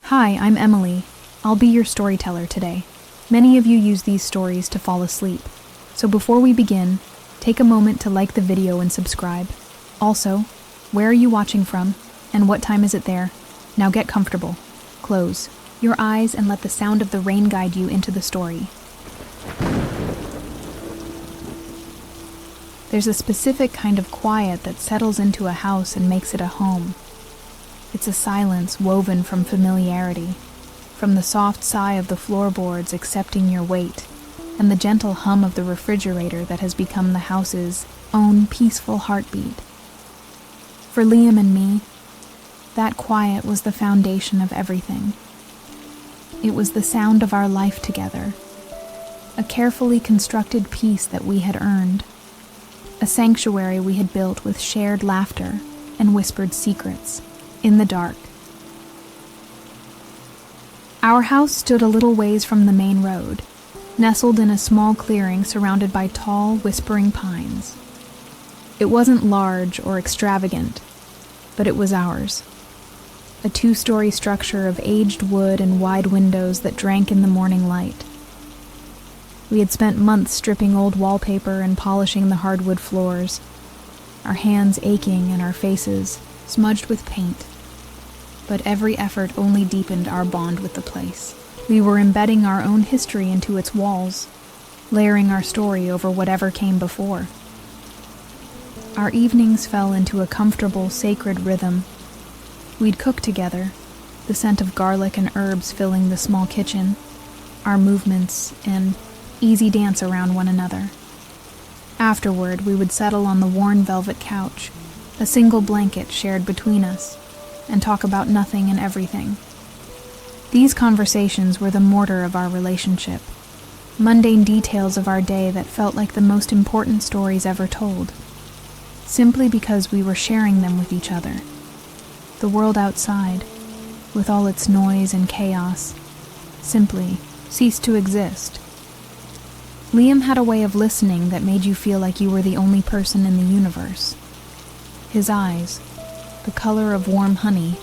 Hi, I'm Emily. I'll be your storyteller today. Many of you use these stories to fall asleep. So before we begin, take a moment to like the video and subscribe. Also, where are you watching from, and what time is it there? Now get comfortable. Close your eyes and let the sound of the rain guide you into the story. There's a specific kind of quiet that settles into a house and makes it a home. It's a silence woven from familiarity, from the soft sigh of the floorboards accepting your weight, and the gentle hum of the refrigerator that has become the house's own peaceful heartbeat. For Liam and me, that quiet was the foundation of everything. It was the sound of our life together, a carefully constructed peace that we had earned, a sanctuary we had built with shared laughter and whispered secrets in the dark. Our house stood a little ways from the main road, nestled in a small clearing surrounded by tall, whispering pines. It wasn't large or extravagant, but it was ours. A 2-story structure of aged wood and wide windows that drank in the morning light. We had spent months stripping old wallpaper and polishing the hardwood floors, our hands aching and our faces smudged with paint. But every effort only deepened our bond with the place. We were embedding our own history into its walls, layering our story over whatever came before. Our evenings fell into a comfortable, sacred rhythm. We'd cook together, the scent of garlic and herbs filling the small kitchen, our movements an easy dance around one another. Afterward, we would settle on the worn velvet couch, a single blanket shared between us, and talk about nothing and everything. These conversations were the mortar of our relationship, mundane details of our day that felt like the most important stories ever told, simply because we were sharing them with each other. The world outside, with all its noise and chaos, simply ceased to exist. Liam had a way of listening that made you feel like you were the only person in the universe. His eyes, the color of warm honey,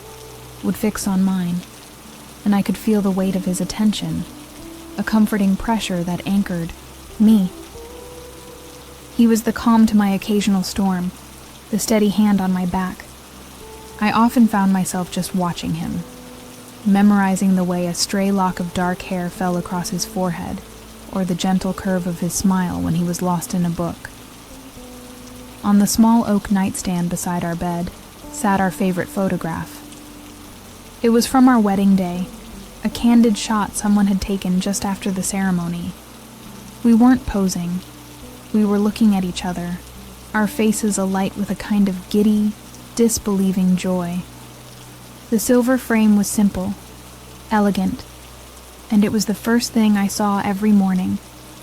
would fix on mine, and I could feel the weight of his attention, a comforting pressure that anchored me. He was the calm to my occasional storm, the steady hand on my back. I often found myself just watching him, memorizing the way a stray lock of dark hair fell across his forehead, or the gentle curve of his smile when he was lost in a book. On the small oak nightstand beside our bed sat our favorite photograph. It was from our wedding day, a candid shot someone had taken just after the ceremony. We weren't posing. We were looking at each other, our faces alight with a kind of giddy, disbelieving joy. The silver frame was simple, elegant, and it was the first thing I saw every morning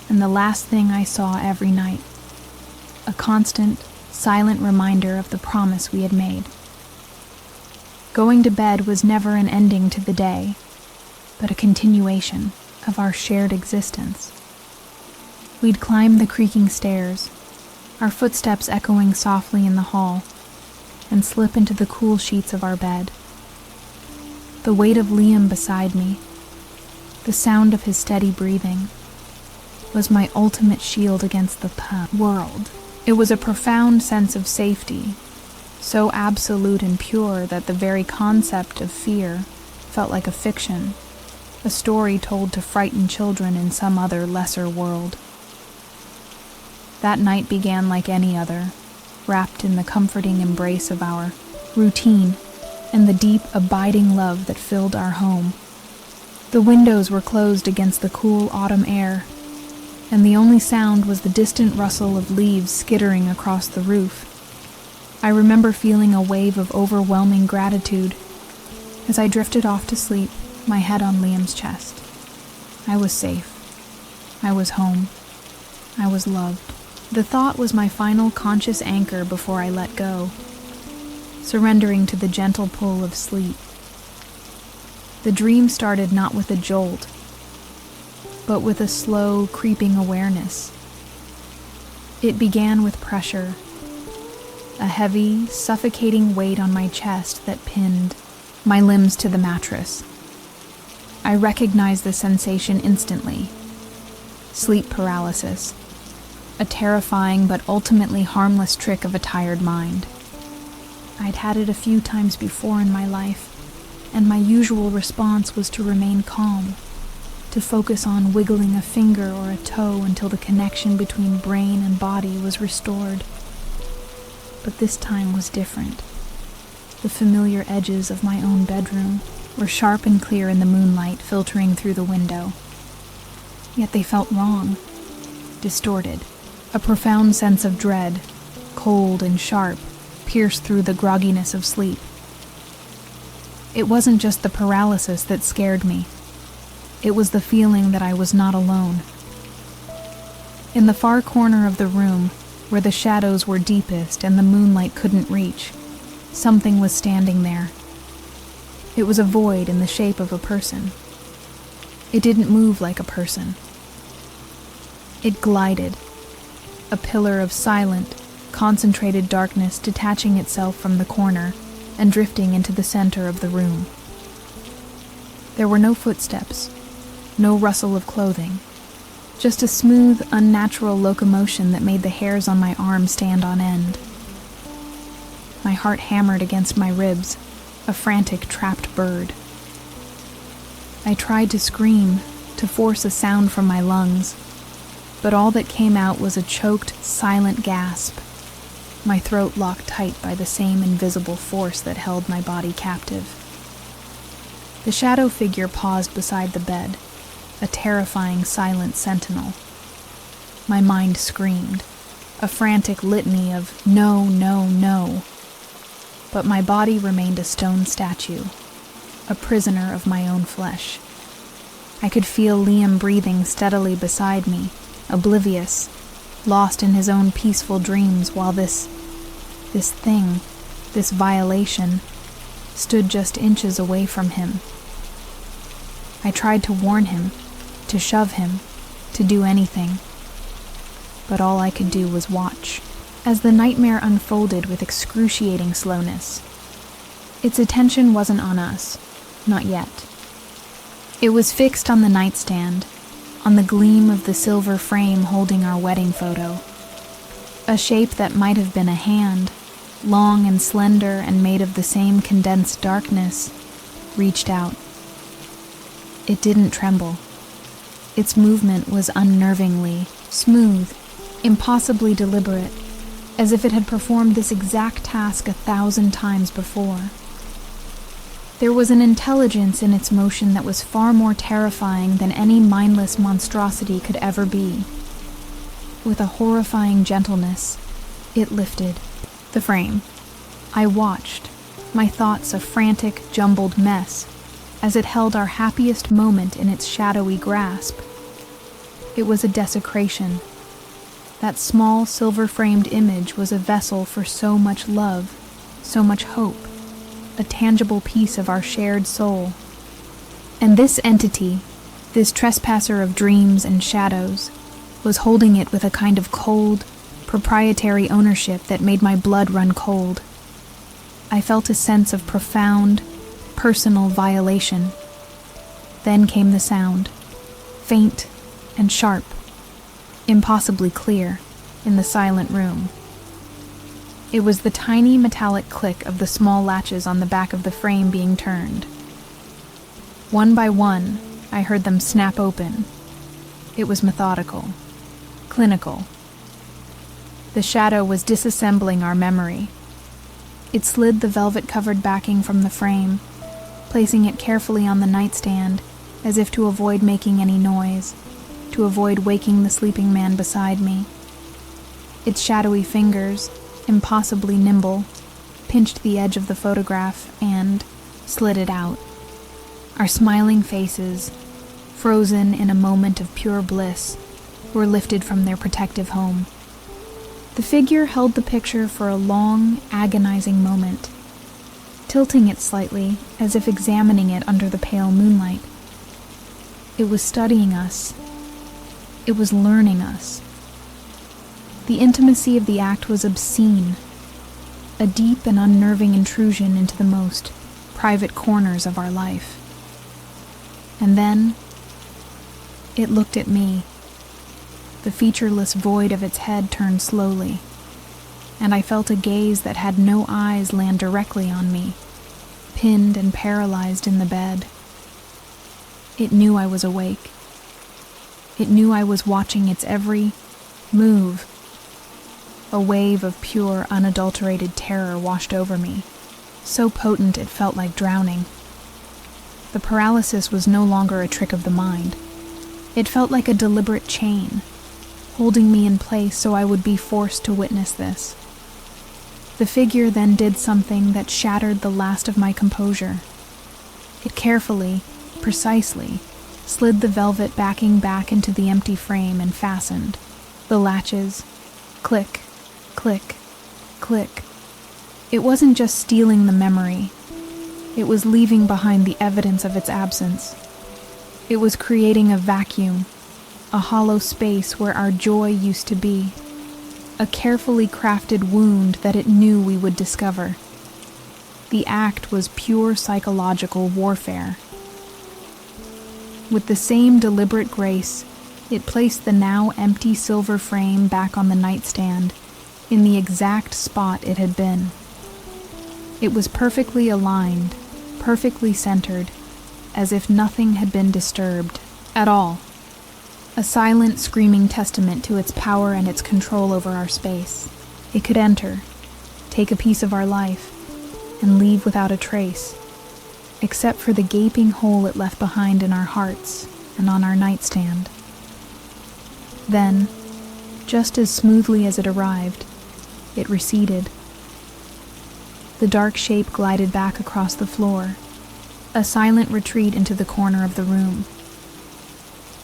and the last thing I saw every night. A constant, silent reminder of the promise we had made. Going to bed was never an ending to the day, but a continuation of our shared existence. We'd climb the creaking stairs, our footsteps echoing softly in the hall, and slip into the cool sheets of our bed. The weight of Liam beside me, the sound of his steady breathing, was my ultimate shield against the world. It was a profound sense of safety, so absolute and pure that the very concept of fear felt like a fiction, a story told to frighten children in some other lesser world. That night began like any other, wrapped in the comforting embrace of our routine and the deep, abiding love that filled our home. The windows were closed against the cool autumn air, and the only sound was the distant rustle of leaves skittering across the roof. I remember feeling a wave of overwhelming gratitude as I drifted off to sleep, my head on Liam's chest. I was safe. I was home. I was loved. The thought was my final conscious anchor before I let go, surrendering to the gentle pull of sleep. The dream started not with a jolt, but with a slow, creeping awareness. It began with pressure, a heavy, suffocating weight on my chest that pinned my limbs to the mattress. I recognized the sensation instantly. Sleep paralysis. A terrifying but ultimately harmless trick of a tired mind. I'd had it a few times before in my life, and my usual response was to remain calm, to focus on wiggling a finger or a toe until the connection between brain and body was restored. But this time was different. The familiar edges of my own bedroom were sharp and clear in the moonlight filtering through the window. Yet they felt wrong, distorted. A profound sense of dread, cold and sharp, pierced through the grogginess of sleep. It wasn't just the paralysis that scared me. It was the feeling that I was not alone. In the far corner of the room, where the shadows were deepest and the moonlight couldn't reach, something was standing there. It was a void in the shape of a person. It didn't move like a person. It glided, a pillar of silent, concentrated darkness detaching itself from the corner and drifting into the center of the room. There were no footsteps, no rustle of clothing, just a smooth, unnatural locomotion that made the hairs on my arm stand on end. My heart hammered against my ribs, a frantic, trapped bird. I tried to scream, to force a sound from my lungs, but all that came out was a choked, silent gasp, my throat locked tight by the same invisible force that held my body captive. The shadow figure paused beside the bed, a terrifying, silent sentinel. My mind screamed, a frantic litany of no, no, no. But my body remained a stone statue, a prisoner of my own flesh. I could feel Liam breathing steadily beside me, oblivious, lost in his own peaceful dreams, while this violation, stood just inches away from him. I tried to warn him, to shove him, to do anything, but all I could do was watch, as the nightmare unfolded with excruciating slowness. Its attention wasn't on us, not yet. It was fixed on the nightstand, on the gleam of the silver frame holding our wedding photo. A shape that might have been a hand, long and slender and made of the same condensed darkness, reached out. It didn't tremble. Its movement was unnervingly smooth, impossibly deliberate, as if it had performed this exact task 1,000 times before. There was an intelligence in its motion that was far more terrifying than any mindless monstrosity could ever be. With a horrifying gentleness, it lifted the frame. I watched, my thoughts a frantic, jumbled mess, as it held our happiest moment in its shadowy grasp. It was a desecration. That small, silver-framed image was a vessel for so much love, so much hope, a tangible piece of our shared soul. And this entity, this trespasser of dreams and shadows, was holding it with a kind of cold, proprietary ownership that made my blood run cold. I felt a sense of profound, personal violation. Then came the sound, faint and sharp, impossibly clear, in the silent room. It was the tiny metallic click of the small latches on the back of the frame being turned. One by one, I heard them snap open. It was methodical, clinical. The shadow was disassembling our memory. It slid the velvet-covered backing from the frame, placing it carefully on the nightstand, as if to avoid making any noise, to avoid waking the sleeping man beside me. Its shadowy fingers, impossibly nimble, pinched the edge of the photograph and slid it out. Our smiling faces, frozen in a moment of pure bliss, were lifted from their protective home. The figure held the picture for a long, agonizing moment, tilting it slightly as if examining it under the pale moonlight. It was studying us. It was learning us. The intimacy of the act was obscene, a deep and unnerving intrusion into the most private corners of our life. And then it looked at me. The featureless void of its head turned slowly, and I felt a gaze that had no eyes land directly on me, pinned and paralyzed in the bed. It knew I was awake. It knew I was watching its every move. A wave of pure, unadulterated terror washed over me, so potent it felt like drowning. The paralysis was no longer a trick of the mind. It felt like a deliberate chain, holding me in place so I would be forced to witness this. The figure then did something that shattered the last of my composure. It carefully, precisely, slid the velvet backing back into the empty frame and fastened. The latches, click, click, click. It wasn't just stealing the memory. It was leaving behind the evidence of its absence. It was creating a vacuum, a hollow space where our joy used to be, a carefully crafted wound that it knew we would discover. The act was pure psychological warfare. With the same deliberate grace, it placed the now empty silver frame back on the nightstand, in the exact spot it had been. It was perfectly aligned, perfectly centered, as if nothing had been disturbed at all. A silent, screaming testament to its power and its control over our space. It could enter, take a piece of our life, and leave without a trace, except for the gaping hole it left behind in our hearts and on our nightstand. Then, just as smoothly as it arrived, it receded. The dark shape glided back across the floor, a silent retreat into the corner of the room.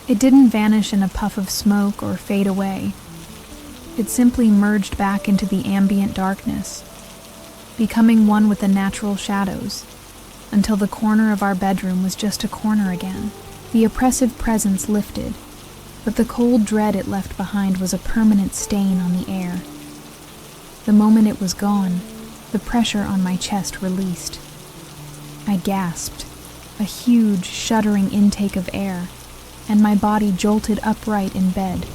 It didn't vanish in a puff of smoke or fade away. It simply merged back into the ambient darkness, becoming one with the natural shadows, until the corner of our bedroom was just a corner again. The oppressive presence lifted, but the cold dread it left behind was a permanent stain on the air. The moment it was gone, the pressure on my chest released. I gasped, a huge, shuddering intake of air, and my body jolted upright in bed,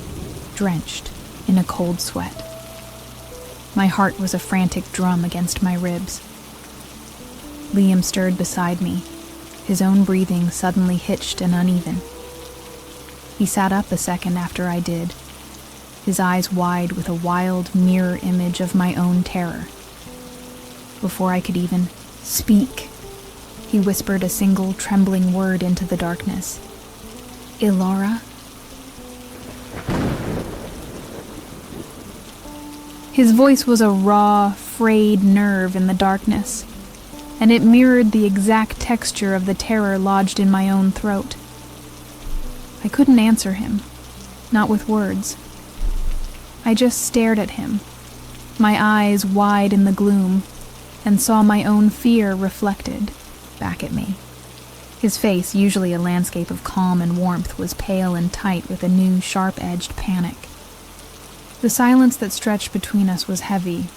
drenched in a cold sweat. My heart was a frantic drum against my ribs. Liam stirred beside me, his own breathing suddenly hitched and uneven. He sat up a second after I did, his eyes wide with a wild mirror image of my own terror. Before I could even speak, he whispered a single trembling word into the darkness. "Ilora?" His voice was a raw, frayed nerve in the darkness, and it mirrored the exact texture of the terror lodged in my own throat. I couldn't answer him, not with words. I just stared at him, my eyes wide in the gloom, and saw my own fear reflected back at me. His face, usually a landscape of calm and warmth, was pale and tight with a new, sharp-edged panic. The silence that stretched between us was heavy,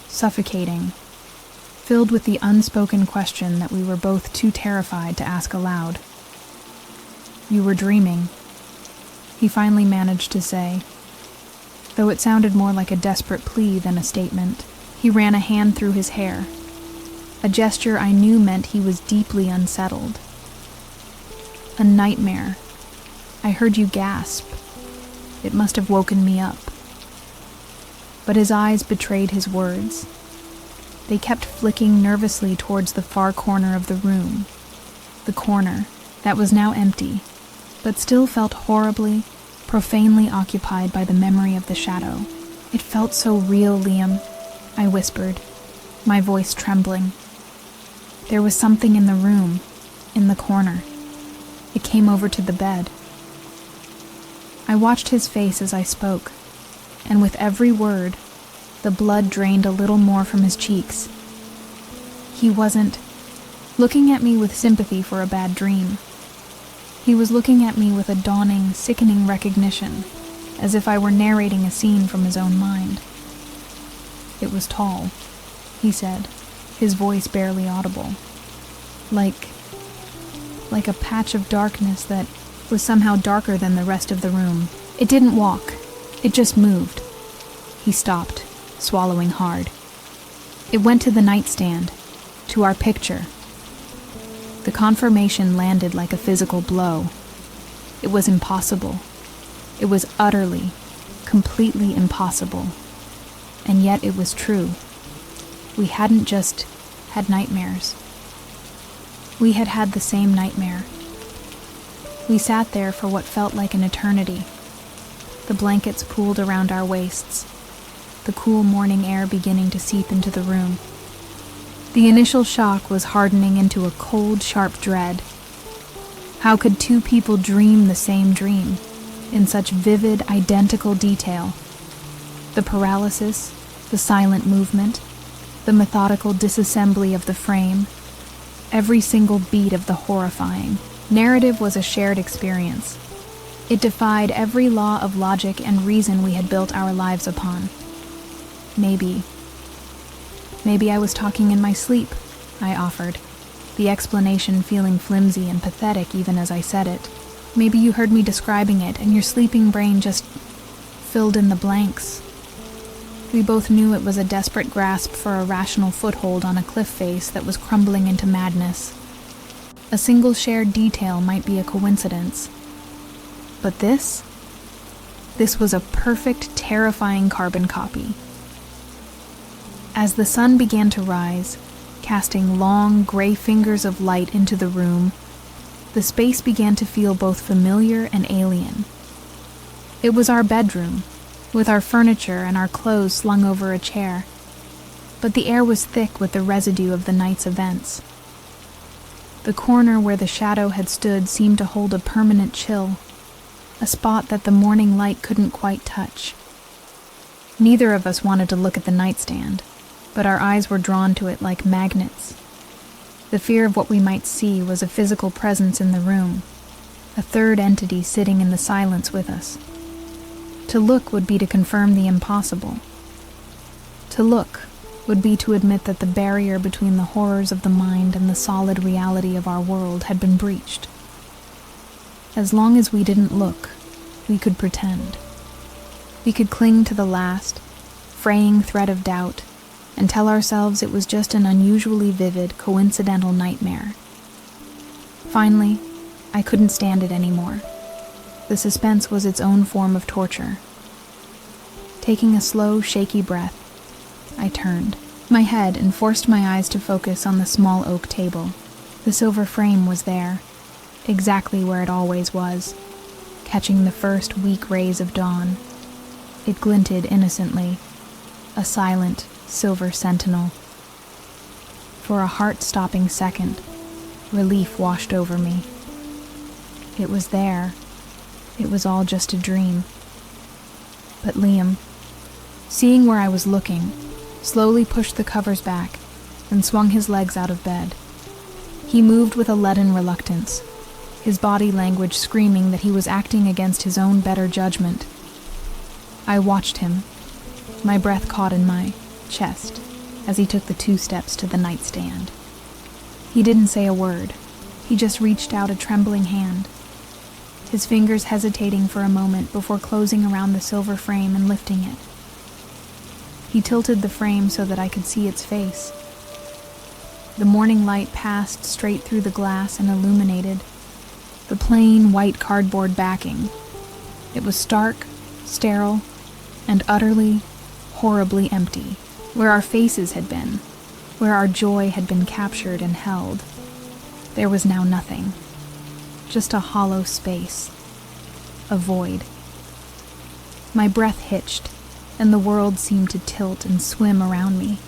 suffocating, filled with the unspoken question that we were both too terrified to ask aloud. "You were dreaming," he finally managed to say, though it sounded more like a desperate plea than a statement. He ran a hand through his hair, a gesture I knew meant he was deeply unsettled. "A nightmare. I heard you gasp. It must have woken me up." But his eyes betrayed his words. They kept flicking nervously towards the far corner of the room, the corner that was now empty, but still felt horribly, profanely occupied by the memory of the shadow. "It felt so real, Liam," I whispered, my voice trembling. "There was something in the room, in the corner. It came over to the bed." I watched his face as I spoke, and with every word, the blood drained a little more from his cheeks. He wasn't looking at me with sympathy for a bad dream. He was looking at me with a dawning, sickening recognition, as if I were narrating a scene from his own mind. "It was tall," he said, his voice barely audible. Like like a patch of darkness that was somehow darker than the rest of the room. It didn't walk. It just moved. He stopped, swallowing hard. It went to the nightstand, to our picture. The confirmation landed like a physical blow. It was impossible. It was utterly, completely impossible. And yet it was true. We hadn't just had nightmares. We had had the same nightmare. We sat there for what felt like an eternity. The blankets pooled around our waists, the cool morning air beginning to seep into the room. The initial shock was hardening into a cold, sharp dread. How could two people dream the same dream, in such vivid, identical detail? The paralysis, the silent movement, the methodical disassembly of the frame, every single beat of the horrifying narrative was a shared experience. It defied every law of logic and reason we had built our lives upon. Maybe I was talking in my sleep, I offered, the explanation feeling flimsy and pathetic even as I said it. Maybe you heard me describing it and your sleeping brain just filled in the blanks. We both knew it was a desperate grasp for a rational foothold on a cliff face that was crumbling into madness. A single shared detail might be a coincidence. But this was a perfect, terrifying carbon copy. As the sun began to rise, casting long, gray fingers of light into the room, the space began to feel both familiar and alien. It was our bedroom, with our furniture and our clothes slung over a chair, but the air was thick with the residue of the night's events. The corner where the shadow had stood seemed to hold a permanent chill, a spot that the morning light couldn't quite touch. Neither of us wanted to look at the nightstand, but our eyes were drawn to it like magnets. The fear of what we might see was a physical presence in the room, a third entity sitting in the silence with us. To look would be to confirm the impossible. To look would be to admit that the barrier between the horrors of the mind and the solid reality of our world had been breached. As long as we didn't look, we could pretend. We could cling to the last, fraying thread of doubt, and tell ourselves it was just an unusually vivid, coincidental nightmare. Finally, I couldn't stand it anymore. The suspense was its own form of torture. Taking a slow, shaky breath, I turned my head and forced my eyes to focus on the small oak table. The silver frame was there, exactly where it always was, catching the first weak rays of dawn. It glinted innocently, a silent, silver sentinel. For a heart-stopping second, relief washed over me. It was there. It was all just a dream. But Liam, seeing where I was looking, slowly pushed the covers back and swung his legs out of bed. He moved with a leaden reluctance, his body language screaming that he was acting against his own better judgment. I watched him, my breath caught in my chest as he took the 2 steps to the nightstand. He didn't say a word. He just reached out a trembling hand, his fingers hesitating for a moment before closing around the silver frame and lifting it. He tilted the frame so that I could see its face. The morning light passed straight through the glass and illuminated the plain white cardboard backing. It was stark, sterile, and utterly, horribly empty. Where our faces had been, where our joy had been captured and held, there was now nothing. Just a hollow space, a void. My breath hitched, and the world seemed to tilt and swim around me,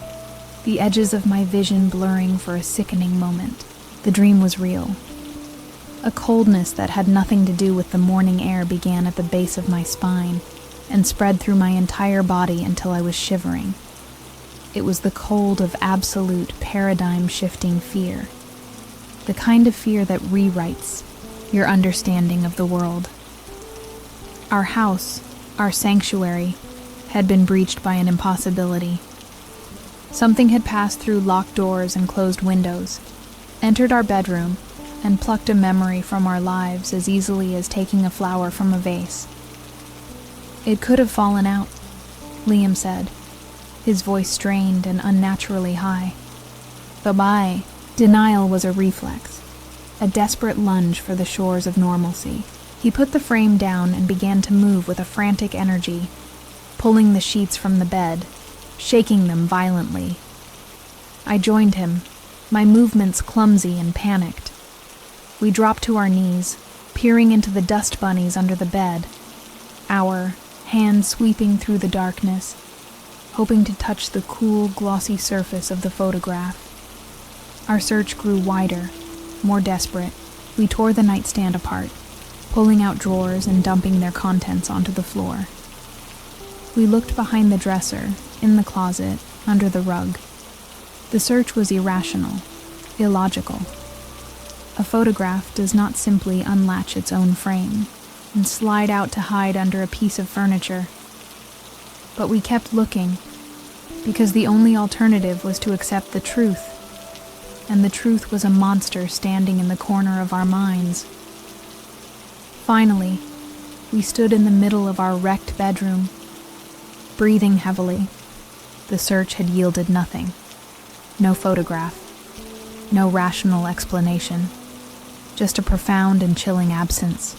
the edges of my vision blurring for a sickening moment. The dream was real. A coldness that had nothing to do with the morning air began at the base of my spine and spread through my entire body until I was shivering. It was the cold of absolute, paradigm-shifting fear, the kind of fear that rewrites your understanding of the world. Our house, our sanctuary, had been breached by an impossibility. Something had passed through locked doors and closed windows, entered our bedroom, and plucked a memory from our lives as easily as taking a flower from a vase. "It could have fallen out," Liam said, his voice strained and unnaturally high. Bye-bye. Denial was a reflex, a desperate lunge for the shores of normalcy. He put the frame down and began to move with a frantic energy, pulling the sheets from the bed, shaking them violently. I joined him, my movements clumsy and panicked. We dropped to our knees, peering into the dust bunnies under the bed, our hands sweeping through the darkness, hoping to touch the cool, glossy surface of the photograph. Our search grew wider, more desperate. We tore the nightstand apart, pulling out drawers and dumping their contents onto the floor. We looked behind the dresser, in the closet, under the rug. The search was irrational, illogical. A photograph does not simply unlatch its own frame and slide out to hide under a piece of furniture. But we kept looking, because the only alternative was to accept the truth, and the truth was a monster standing in the corner of our minds. Finally, we stood in the middle of our wrecked bedroom, breathing heavily. The search had yielded nothing. No photograph, no rational explanation, just a profound and chilling absence.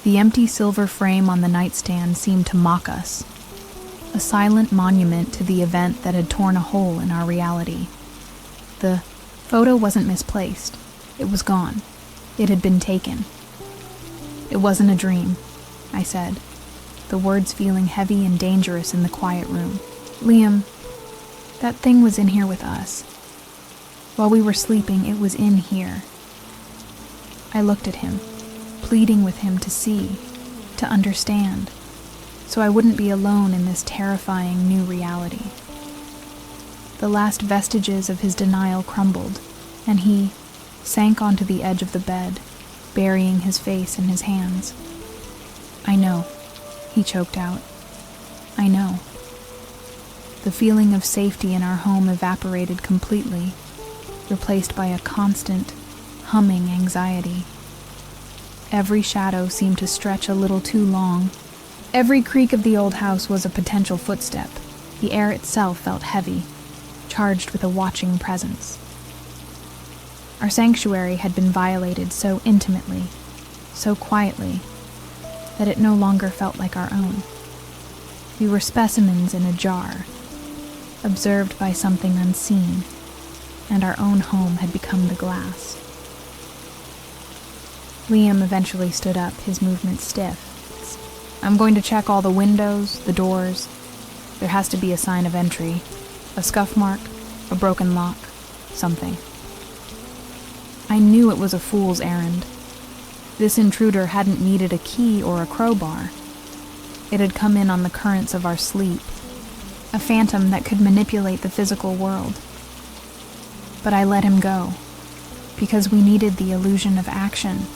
The empty silver frame on the nightstand seemed to mock us, a silent monument to the event that had torn a hole in our reality. The photo wasn't misplaced. It was gone. It had been taken. "It wasn't a dream," I said, the words feeling heavy and dangerous in the quiet room. "Liam, that thing was in here with us. While we were sleeping, it was in here." I looked at him, pleading with him to see, to understand, so I wouldn't be alone in this terrifying new reality. The last vestiges of his denial crumbled, and he sank onto the edge of the bed, burying his face in his hands. "I know," he choked out. "I know." The feeling of safety in our home evaporated completely, replaced by a constant, humming anxiety. Every shadow seemed to stretch a little too long. Every creak of the old house was a potential footstep. The air itself felt heavy, charged with a watching presence. Our sanctuary had been violated so intimately, so quietly, that it no longer felt like our own. We were specimens in a jar, observed by something unseen, and our own home had become the glass. Liam eventually stood up, his movements stiff. "I'm going to check all the windows, the doors. There has to be a sign of entry, a scuff mark, a broken lock, something." I knew it was a fool's errand. This intruder hadn't needed a key or a crowbar. It had come in on the currents of our sleep, a phantom that could manipulate the physical world. But I let him go, because we needed the illusion of action,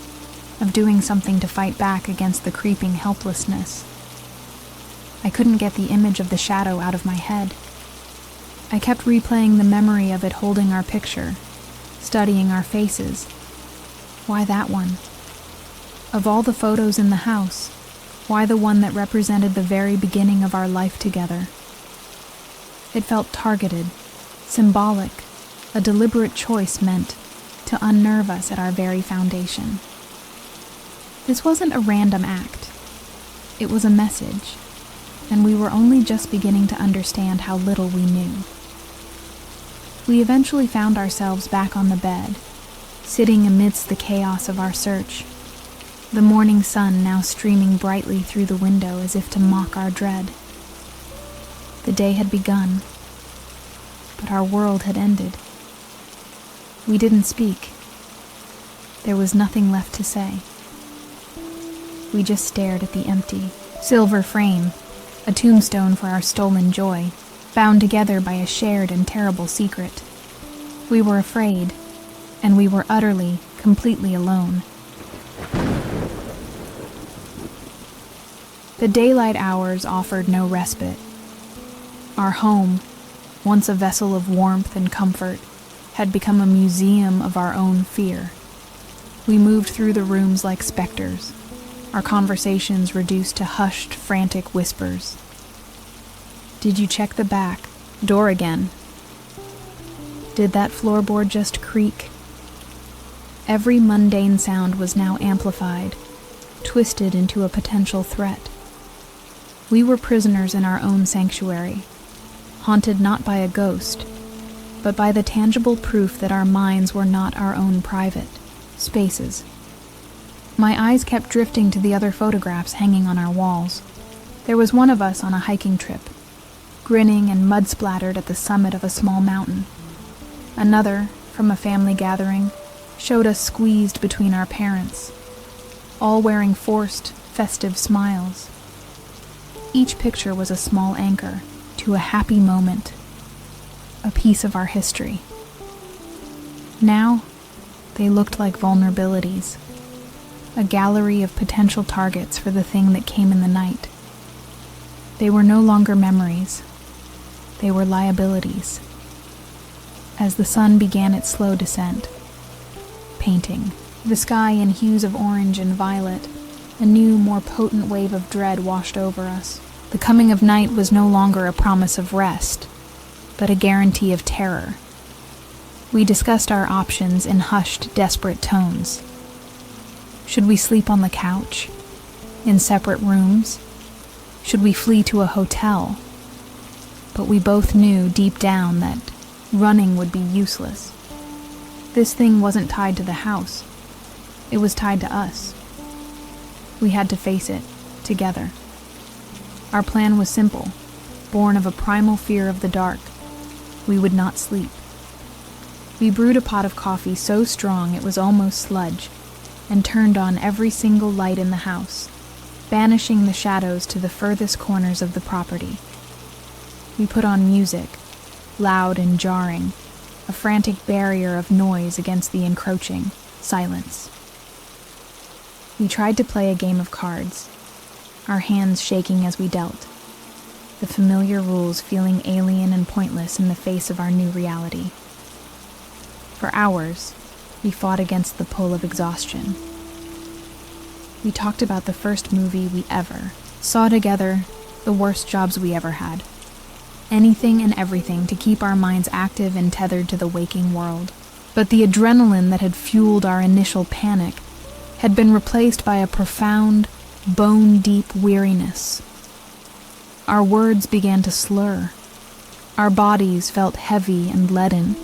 of doing something to fight back against the creeping helplessness. I couldn't get the image of the shadow out of my head. I kept replaying the memory of it holding our picture, studying our faces. Why that one? Of all the photos in the house, why the one that represented the very beginning of our life together? It felt targeted, symbolic, a deliberate choice meant to unnerve us at our very foundation. This wasn't a random act. It was a message, and we were only just beginning to understand how little we knew. We eventually found ourselves back on the bed, sitting amidst the chaos of our search, the morning sun now streaming brightly through the window as if to mock our dread. The day had begun, but our world had ended. We didn't speak. There was nothing left to say. We just stared at the empty, silver frame, a tombstone for our stolen joy, bound together by a shared and terrible secret. We were afraid, and we were utterly, completely alone. The daylight hours offered no respite. Our home, once a vessel of warmth and comfort, had become a museum of our own fear. We moved through the rooms like specters, our conversations reduced to hushed, frantic whispers. Did you check the back door again? Did that floorboard just creak? Every mundane sound was now amplified, twisted into a potential threat. We were prisoners in our own sanctuary, haunted not by a ghost, but by the tangible proof that our minds were not our own private spaces. My eyes kept drifting to the other photographs hanging on our walls. There was one of us on a hiking trip, grinning and mud-splattered at the summit of a small mountain. Another, from a family gathering, showed us squeezed between our parents, all wearing forced, festive smiles. Each picture was a small anchor to a happy moment, a piece of our history. Now, they looked like vulnerabilities, a gallery of potential targets for the thing that came in the night. They were no longer memories. They were liabilities. As the sun began its slow descent, painting the sky in hues of orange and violet, a new, more potent wave of dread washed over us. The coming of night was no longer a promise of rest, but a guarantee of terror. We discussed our options in hushed, desperate tones. Should we sleep on the couch? In separate rooms? Should we flee to a hotel? But we both knew deep down that running would be useless. This thing wasn't tied to the house. It was tied to us. We had to face it, together. Our plan was simple, born of a primal fear of the dark. We would not sleep. We brewed a pot of coffee so strong it was almost sludge, and turned on every single light in the house, banishing the shadows to the furthest corners of the property. We put on music, loud and jarring, a frantic barrier of noise against the encroaching silence. We tried to play a game of cards, our hands shaking as we dealt, the familiar rules feeling alien and pointless in the face of our new reality. For hours, we fought against the pull of exhaustion. We talked about the first movie we ever saw together, the worst jobs we ever had. Anything and everything to keep our minds active and tethered to the waking world. But the adrenaline that had fueled our initial panic had been replaced by a profound, bone-deep weariness. Our words began to slur. Our bodies felt heavy and leaden,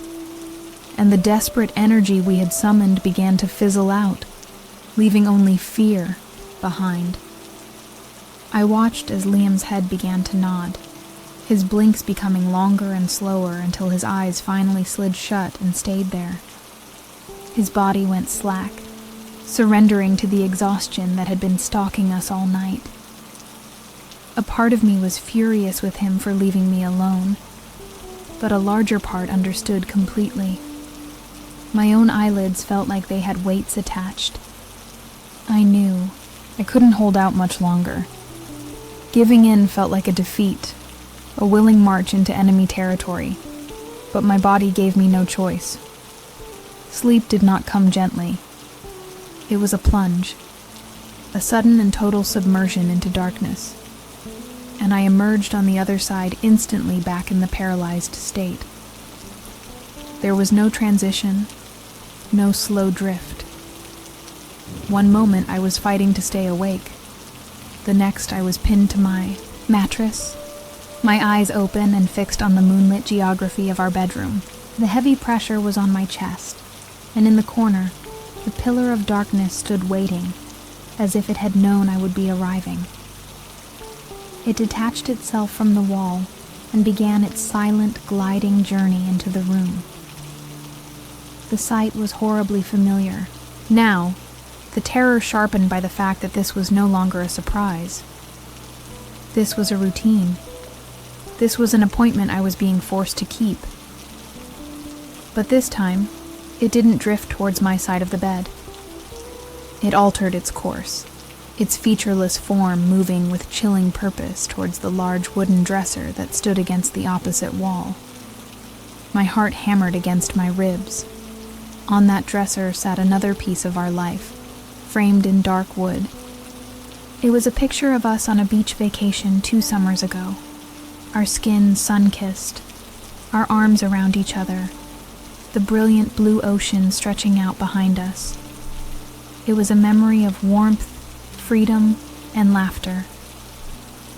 and the desperate energy we had summoned began to fizzle out, leaving only fear behind. I watched as Liam's head began to nod, his blinks becoming longer and slower until his eyes finally slid shut and stayed there. His body went slack, surrendering to the exhaustion that had been stalking us all night. A part of me was furious with him for leaving me alone, but a larger part understood completely. My own eyelids felt like they had weights attached. I knew I couldn't hold out much longer. Giving in felt like a defeat, a willing march into enemy territory, but my body gave me no choice. Sleep did not come gently. It was a plunge, a sudden and total submersion into darkness, and I emerged on the other side instantly back in the paralyzed state. There was no transition, no slow drift. One moment I was fighting to stay awake. The next I was pinned to my mattress, my eyes open and fixed on the moonlit geography of our bedroom. The heavy pressure was on my chest, and in the corner, the pillar of darkness stood waiting, as if it had known I would be arriving. It detached itself from the wall and began its silent, gliding journey into the room. The sight was horribly familiar. Now, the terror sharpened by the fact that this was no longer a surprise. This was a routine. This was an appointment I was being forced to keep. But this time, it didn't drift towards my side of the bed. It altered its course, its featureless form moving with chilling purpose towards the large wooden dresser that stood against the opposite wall. My heart hammered against my ribs. On that dresser sat another piece of our life, framed in dark wood. It was a picture of us on a beach vacation 2 summers ago, our skin sun-kissed, our arms around each other, the brilliant blue ocean stretching out behind us. It was a memory of warmth, freedom, and laughter.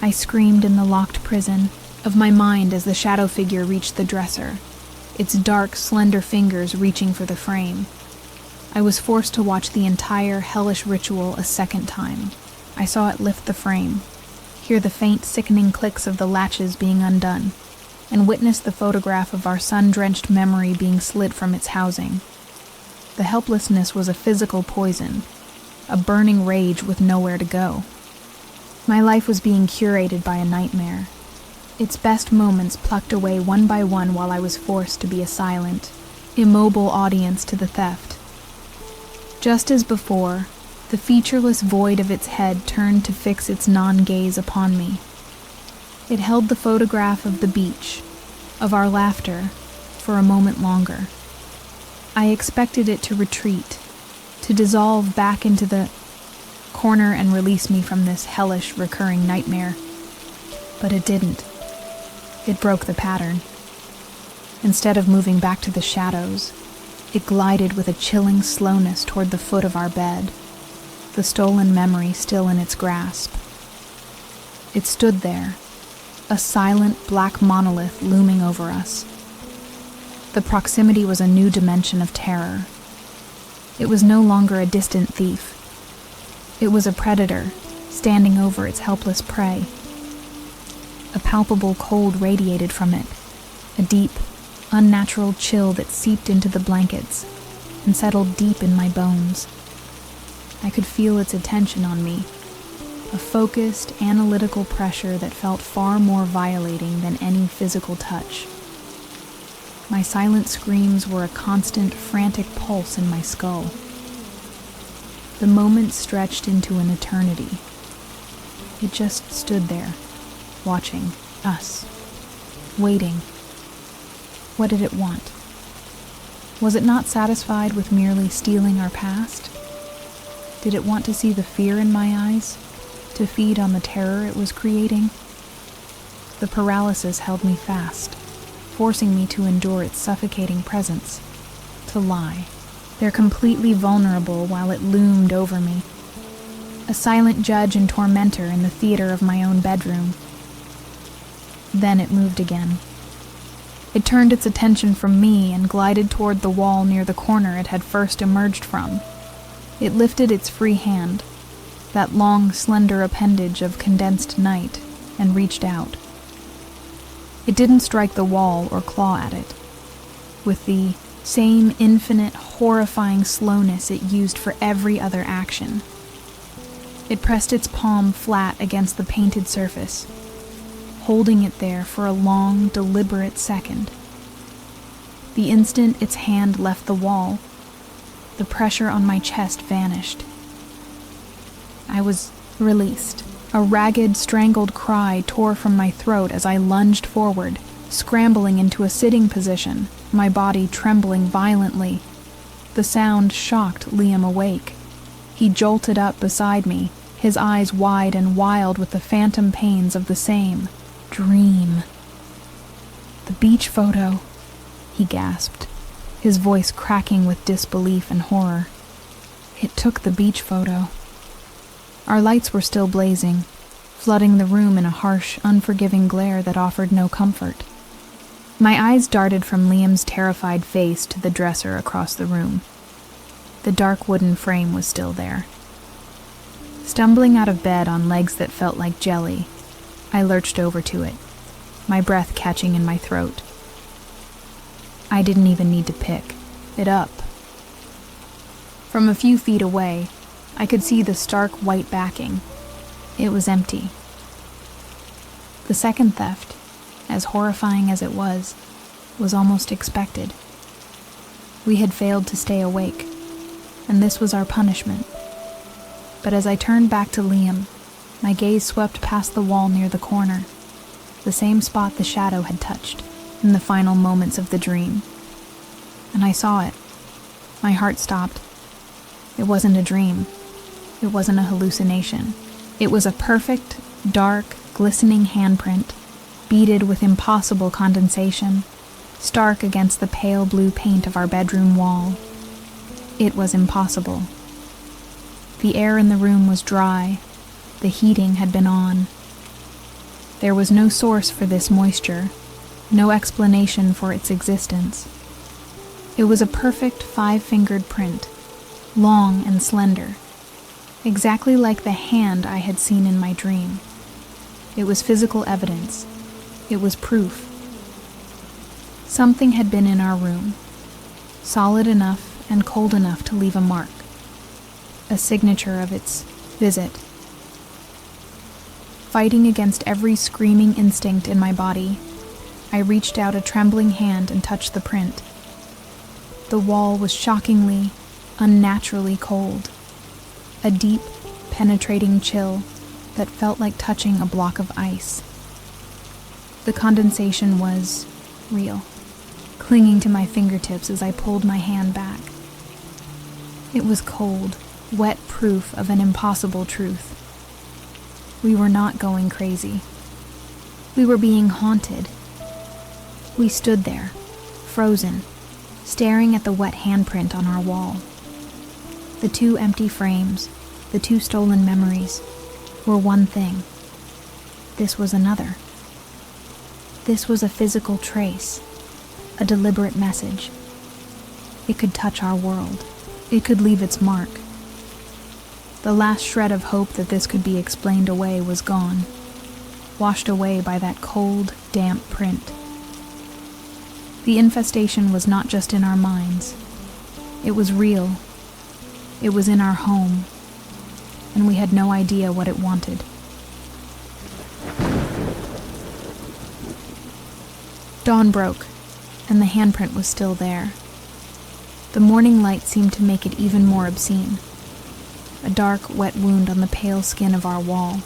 I screamed in the locked prison of my mind as the shadow figure reached the dresser, its dark, slender fingers reaching for the frame. I was forced to watch the entire hellish ritual a second time. I saw it lift the frame, hear the faint, sickening clicks of the latches being undone, and witness the photograph of our sun-drenched memory being slid from its housing. The helplessness was a physical poison, a burning rage with nowhere to go. My life was being curated by a nightmare, its best moments plucked away one by one while I was forced to be a silent, immobile audience to the theft. Just as before, the featureless void of its head turned to fix its non-gaze upon me. It held the photograph of the beach, of our laughter, for a moment longer. I expected it to retreat, to dissolve back into the corner and release me from this hellish, recurring nightmare. But it didn't. It broke the pattern. Instead of moving back to the shadows, it glided with a chilling slowness toward the foot of our bed, the stolen memory still in its grasp. It stood there, a silent black monolith looming over us. The proximity was a new dimension of terror. It was no longer a distant thief. It was a predator, standing over its helpless prey. A palpable cold radiated from it, a deep, unnatural chill that seeped into the blankets and settled deep in my bones. I could feel its attention on me, a focused, analytical pressure that felt far more violating than any physical touch. My silent screams were a constant, frantic pulse in my skull. The moment stretched into an eternity. It just stood there, watching us, waiting. What did it want? Was it not satisfied with merely stealing our past? Did it want to see the fear in my eyes, to feed on the terror it was creating? The paralysis held me fast, forcing me to endure its suffocating presence, to lie, there completely vulnerable while it loomed over me, a silent judge and tormentor in the theater of my own bedroom. Then it moved again. It turned its attention from me and glided toward the wall near the corner it had first emerged from. It lifted its free hand, that long, slender appendage of condensed night, and reached out. It didn't strike the wall or claw at it. With the same infinite, horrifying slowness it used for every other action, it pressed its palm flat against the painted surface, holding it there for a long, deliberate second. The instant its hand left the wall, the pressure on my chest vanished. I was released. A ragged, strangled cry tore from my throat as I lunged forward, scrambling into a sitting position, my body trembling violently. The sound shocked Liam awake. He jolted up beside me, his eyes wide and wild with the phantom pains of the same dream. "The beach photo," he gasped, his voice cracking with disbelief and horror. It took the beach photo. Our lights were still blazing, flooding the room in a harsh, unforgiving glare that offered no comfort. My eyes darted from Liam's terrified face to the dresser across the room. The dark wooden frame was still there. Stumbling out of bed on legs that felt like jelly, I lurched over to it, my breath catching in my throat. I didn't even need to pick it up. From a few feet away, I could see the stark white backing. It was empty. The second theft, as horrifying as it was almost expected. We had failed to stay awake, and this was our punishment. But as I turned back to Liam, my gaze swept past the wall near the corner, the same spot the shadow had touched in the final moments of the dream. And I saw it, My heart stopped. It wasn't a dream. It wasn't a hallucination. It was a perfect, dark, glistening handprint, beaded with impossible condensation, stark against the pale blue paint of our bedroom wall. It was impossible. The air in the room was dry. The heating had been on. There was no source for this moisture, no explanation for its existence. It was a perfect 5-fingered print, long and slender, exactly like the hand I had seen in my dream. It was physical evidence. It was proof. Something had been in our room, solid enough and cold enough to leave a mark, a signature of its visit. Fighting against every screaming instinct in my body, I reached out a trembling hand and touched the print. The wall was shockingly, unnaturally cold, a deep, penetrating chill that felt like touching a block of ice. The condensation was real, clinging to my fingertips as I pulled my hand back. It was cold, wet proof of an impossible truth. We were not going crazy. We were being haunted. We stood there, frozen, staring at the wet handprint on our wall. The 2 empty frames, the 2 stolen memories, were one thing. This was another. This was a physical trace, a deliberate message. It could touch our world. It could leave its mark. The last shred of hope that this could be explained away was gone, washed away by that cold, damp print. The infestation was not just in our minds. It was real. It was in our home, and we had no idea what it wanted. Dawn broke, and the handprint was still there. The morning light seemed to make it even more obscene. A dark, wet wound on the pale skin of our wall.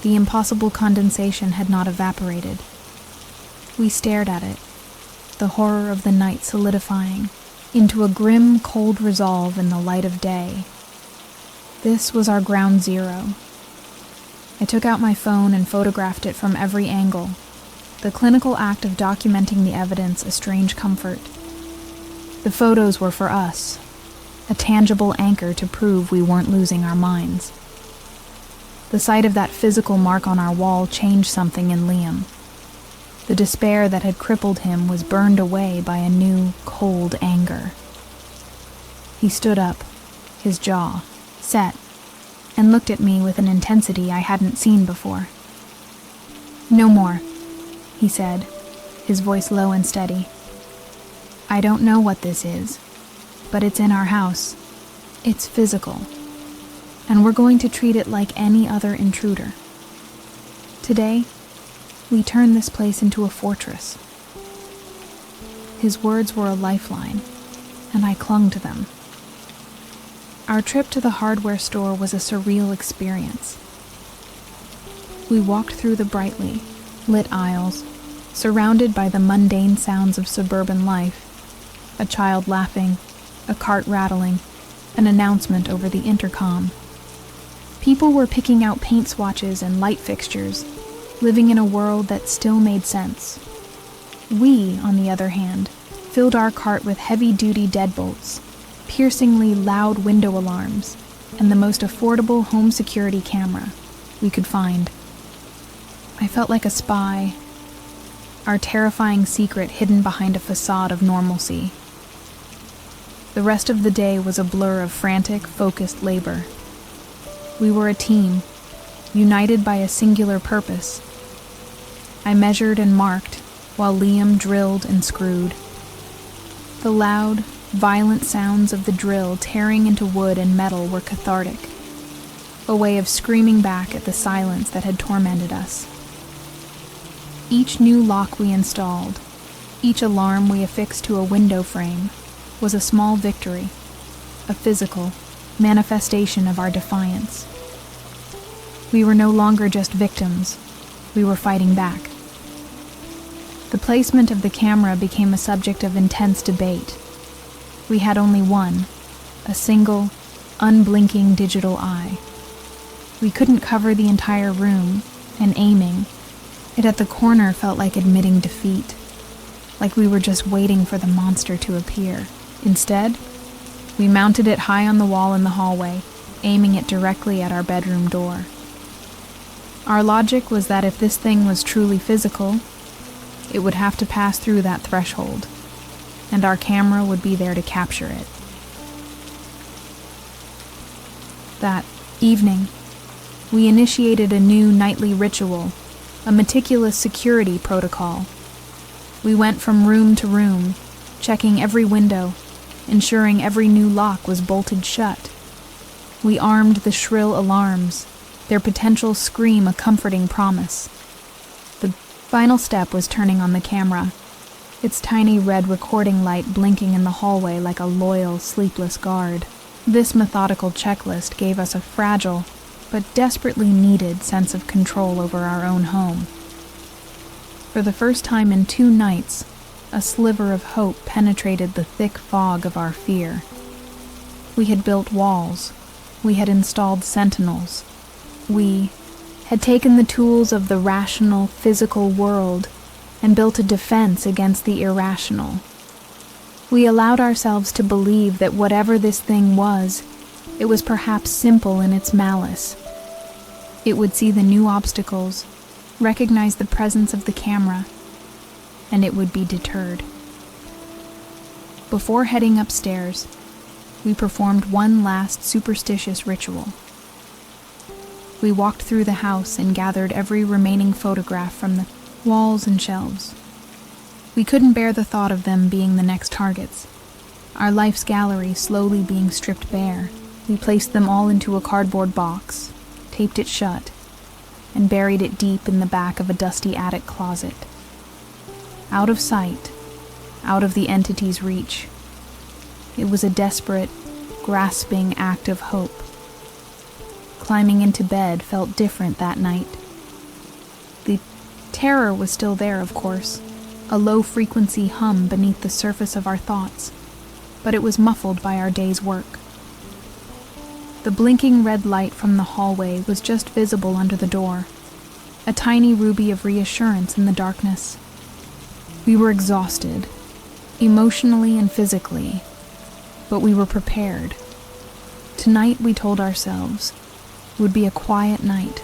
The impossible condensation had not evaporated. We stared at it, the horror of the night solidifying into a grim, cold resolve in the light of day. This was our ground zero. I took out my phone and photographed it from every angle, the clinical act of documenting the evidence a strange comfort. The photos were for us, a tangible anchor to prove we weren't losing our minds. The sight of that physical mark on our wall changed something in Liam. The despair that had crippled him was burned away by a new, cold anger. He stood up, his jaw set, and looked at me with an intensity I hadn't seen before. "No more," he said, his voice low and steady. "I don't know what this is, but it's in our house. It's physical, and we're going to treat it like any other intruder. Today, we turn this place into a fortress." His words were a lifeline, and I clung to them. Our trip to the hardware store was a surreal experience. We walked through the brightly lit aisles, surrounded by the mundane sounds of suburban life, a child laughing, a cart rattling, an announcement over the intercom. People were picking out paint swatches and light fixtures, living in a world that still made sense. We, on the other hand, filled our cart with heavy-duty deadbolts, piercingly loud window alarms, and the most affordable home security camera we could find. I felt like a spy, our terrifying secret hidden behind a facade of normalcy. The rest of the day was a blur of frantic, focused labor. We were a team, united by a singular purpose. I measured and marked, while Liam drilled and screwed. The loud, violent sounds of the drill tearing into wood and metal were cathartic, a way of screaming back at the silence that had tormented us. Each new lock we installed, each alarm we affixed to a window frame, was a small victory, a physical manifestation of our defiance. We were no longer just victims, we were fighting back. The placement of the camera became a subject of intense debate. We had only one, a single, unblinking digital eye. We couldn't cover the entire room, and aiming it at the corner felt like admitting defeat, like we were just waiting for the monster to appear. Instead, we mounted it high on the wall in the hallway, aiming it directly at our bedroom door. Our logic was that if this thing was truly physical, it would have to pass through that threshold, and our camera would be there to capture it. That evening, we initiated a new nightly ritual, a meticulous security protocol. We went from room to room, checking every window, ensuring every new lock was bolted shut. We armed the shrill alarms, their potential scream a comforting promise. The final step was turning on the camera, its tiny red recording light blinking in the hallway like a loyal, sleepless guard. This methodical checklist gave us a fragile, but desperately needed sense of control over our own home. For the first time in 2 nights, a sliver of hope penetrated the thick fog of our fear. We had built walls. We had installed sentinels. We had taken the tools of the rational, physical world and built a defense against the irrational. We allowed ourselves to believe that whatever this thing was, it was perhaps simple in its malice. It would see the new obstacles, recognize the presence of the camera, and it would be deterred. Before heading upstairs, we performed one last superstitious ritual. We walked through the house and gathered every remaining photograph from the walls and shelves. We couldn't bear the thought of them being the next targets. Our life's gallery slowly being stripped bare. We placed them all into a cardboard box, taped it shut, and buried it deep in the back of a dusty attic closet. Out of sight, out of the entity's reach. It was a desperate, grasping act of hope. Climbing into bed felt different that night. The terror was still there, of course, a low-frequency hum beneath the surface of our thoughts, but it was muffled by our day's work. The blinking red light from the hallway was just visible under the door, a tiny ruby of reassurance in the darkness. We were exhausted, emotionally and physically, but we were prepared. Tonight, we told ourselves, would be a quiet night.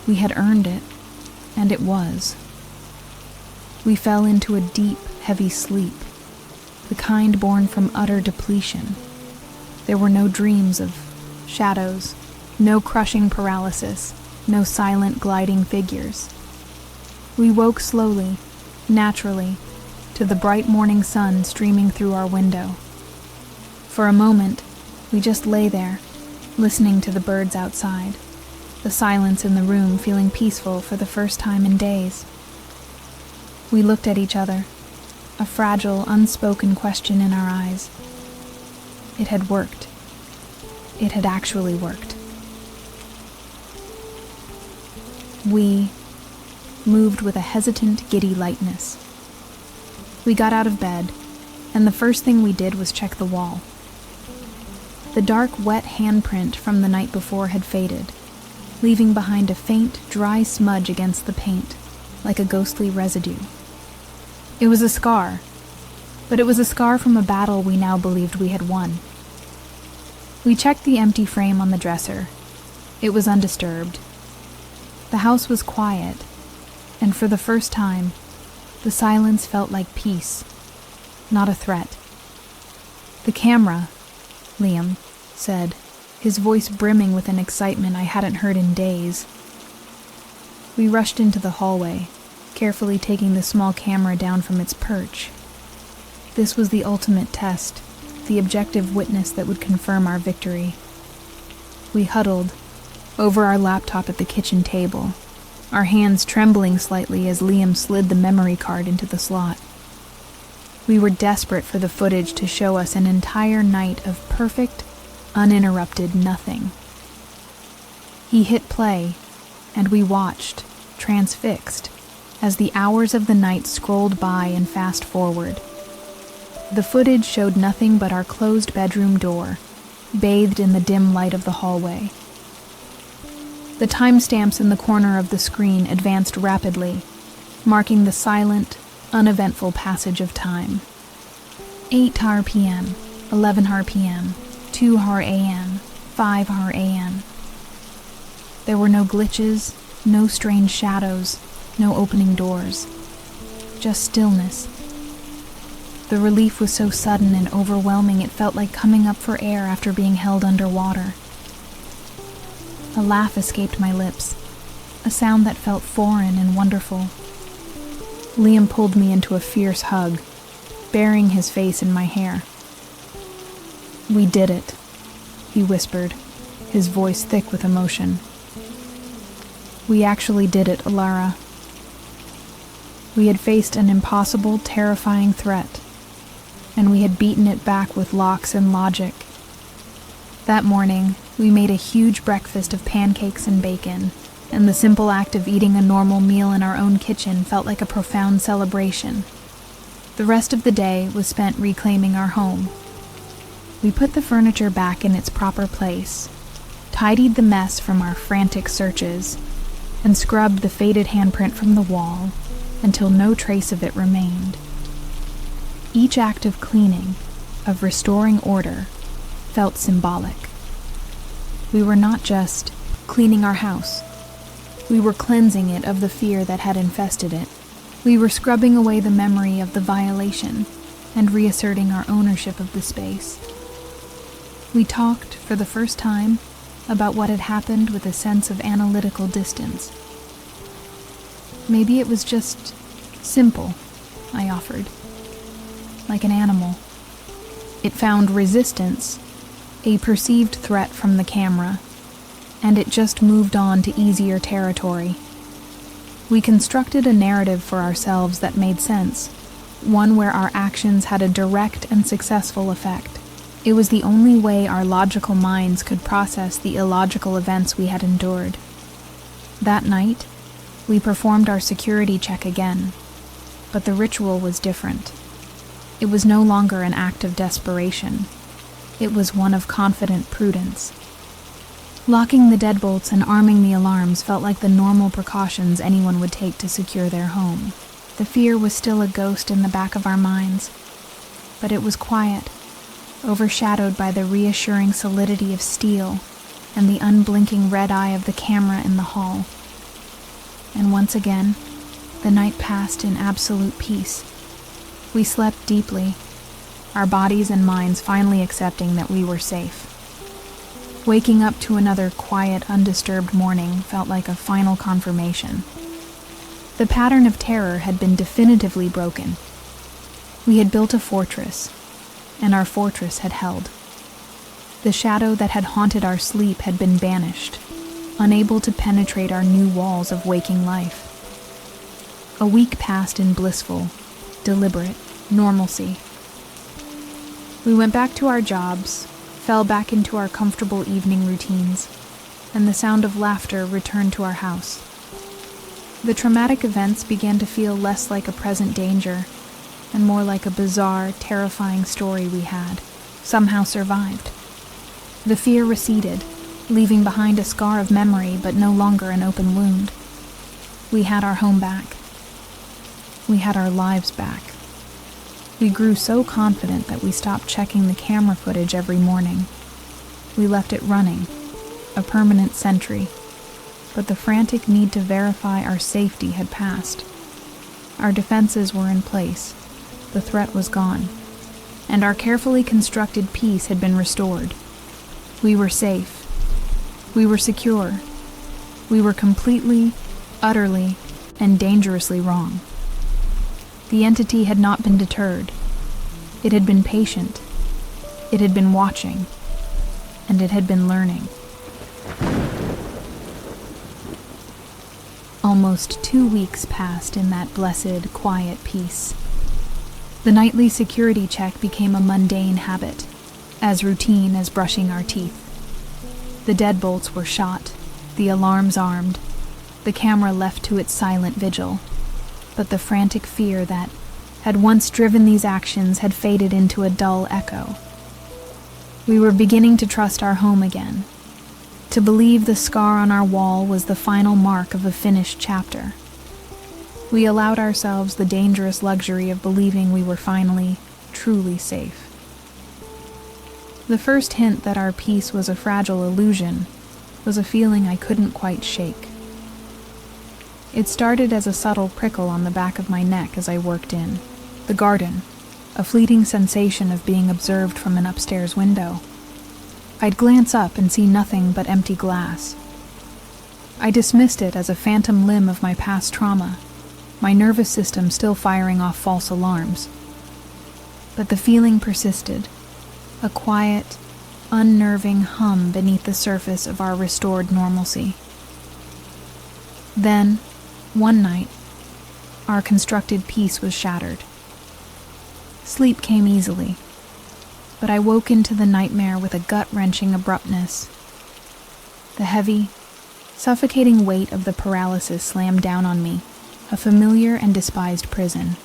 We had earned it, and it was. We fell into a deep, heavy sleep, the kind born from utter depletion. There were no dreams of shadows, no crushing paralysis, no silent gliding figures. We woke slowly, naturally, to the bright morning sun streaming through our window. For a moment, we just lay there, listening to the birds outside, the silence in the room feeling peaceful for the first time in days. We looked at each other, a fragile, unspoken question in our eyes. It had worked. It had actually worked. We moved with a hesitant, giddy lightness. We got out of bed, and the first thing we did was check the wall. The dark, wet handprint from the night before had faded, leaving behind a faint, dry smudge against the paint, like a ghostly residue. It was a scar, but it was a scar from a battle we now believed we had won. We checked the empty frame on the dresser. It was undisturbed. The house was quiet, and for the first time, the silence felt like peace, not a threat. "The camera," Liam said, his voice brimming with an excitement I hadn't heard in days. We rushed into the hallway, carefully taking the small camera down from its perch. This was the ultimate test, the objective witness that would confirm our victory. We huddled over our laptop at the kitchen table, our hands trembling slightly as Liam slid the memory card into the slot. We were desperate for the footage to show us an entire night of perfect, uninterrupted nothing. He hit play, and we watched, transfixed, as the hours of the night scrolled by and fast forward. The footage showed nothing but our closed bedroom door, bathed in the dim light of the hallway. The timestamps in the corner of the screen advanced rapidly, marking the silent, uneventful passage of time. 8 p.m., 11 p.m., 2 a.m., 5 a.m. There were no glitches, no strange shadows, no opening doors. Just stillness. The relief was so sudden and overwhelming it felt like coming up for air after being held underwater. A laugh escaped my lips, a sound that felt foreign and wonderful. Liam pulled me into a fierce hug, burying his face in my hair. "We did it," he whispered, his voice thick with emotion. "We actually did it, Alara." We had faced an impossible, terrifying threat, and we had beaten it back with locks and logic. That morning, we made a huge breakfast of pancakes and bacon, and the simple act of eating a normal meal in our own kitchen felt like a profound celebration. The rest of the day was spent reclaiming our home. We put the furniture back in its proper place, tidied the mess from our frantic searches, and scrubbed the faded handprint from the wall until no trace of it remained. Each act of cleaning, of restoring order, felt symbolic. We were not just cleaning our house. We were cleansing it of the fear that had infested it. We were scrubbing away the memory of the violation and reasserting our ownership of the space. We talked, for the first time, about what had happened with a sense of analytical distance. "Maybe it was just simple," I offered. "Like an animal. It found resistance, a perceived threat from the camera, and it just moved on to easier territory. We constructed a narrative for ourselves that made sense, one where our actions had a direct and successful effect. It was the only way our logical minds could process the illogical events we had endured. That night, we performed our security check again, but the ritual was different. It was no longer an act of desperation. It was one of confident prudence. Locking the deadbolts and arming the alarms felt like the normal precautions anyone would take to secure their home. The fear was still a ghost in the back of our minds, but it was quiet, overshadowed by the reassuring solidity of steel and the unblinking red eye of the camera in the hall. And once again, the night passed in absolute peace. We slept deeply, our bodies and minds finally accepting that we were safe. Waking up to another quiet, undisturbed morning felt like a final confirmation. The pattern of terror had been definitively broken. We had built a fortress, and our fortress had held. The shadow that had haunted our sleep had been banished, unable to penetrate our new walls of waking life. A week passed in blissful, deliberate normalcy. We went back to our jobs, fell back into our comfortable evening routines, and the sound of laughter returned to our house. The traumatic events began to feel less like a present danger and more like a bizarre, terrifying story we had somehow survived. The fear receded, leaving behind a scar of memory but no longer an open wound. We had our home back. We had our lives back. We grew so confident that we stopped checking the camera footage every morning. We left it running, a permanent sentry, but the frantic need to verify our safety had passed. Our defenses were in place, the threat was gone, and our carefully constructed peace had been restored. We were safe. We were secure. We were completely, utterly, and dangerously wrong. The entity had not been deterred. It had been patient. It had been watching. And it had been learning. Almost 2 weeks passed in that blessed, quiet peace. The nightly security check became a mundane habit, as routine as brushing our teeth. The deadbolts were shot, the alarms armed, the camera left to its silent vigil. But the frantic fear that had once driven these actions had faded into a dull echo. We were beginning to trust our home again, to believe the scar on our wall was the final mark of a finished chapter. We allowed ourselves the dangerous luxury of believing we were finally, truly safe. The first hint that our peace was a fragile illusion was a feeling I couldn't quite shake. It started as a subtle prickle on the back of my neck as I worked in the garden, a fleeting sensation of being observed from an upstairs window. I'd glance up and see nothing but empty glass. I dismissed it as a phantom limb of my past trauma, my nervous system still firing off false alarms. But the feeling persisted, a quiet, unnerving hum beneath the surface of our restored normalcy. Then, one night, our constructed peace was shattered. Sleep came easily, but I woke into the nightmare with a gut-wrenching abruptness. The heavy, suffocating weight of the paralysis slammed down on me, a familiar and despised prison.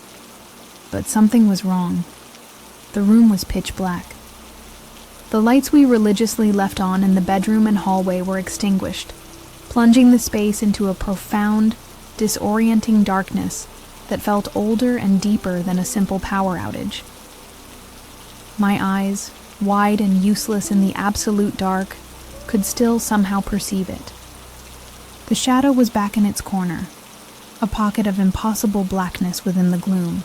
But something was wrong. The room was pitch black. The lights we religiously left on in the bedroom and hallway were extinguished, plunging the space into a profound, disorienting darkness that felt older and deeper than a simple power outage. My eyes, wide and useless in the absolute dark, could still somehow perceive it. The shadow was back in its corner, a pocket of impossible blackness within the gloom.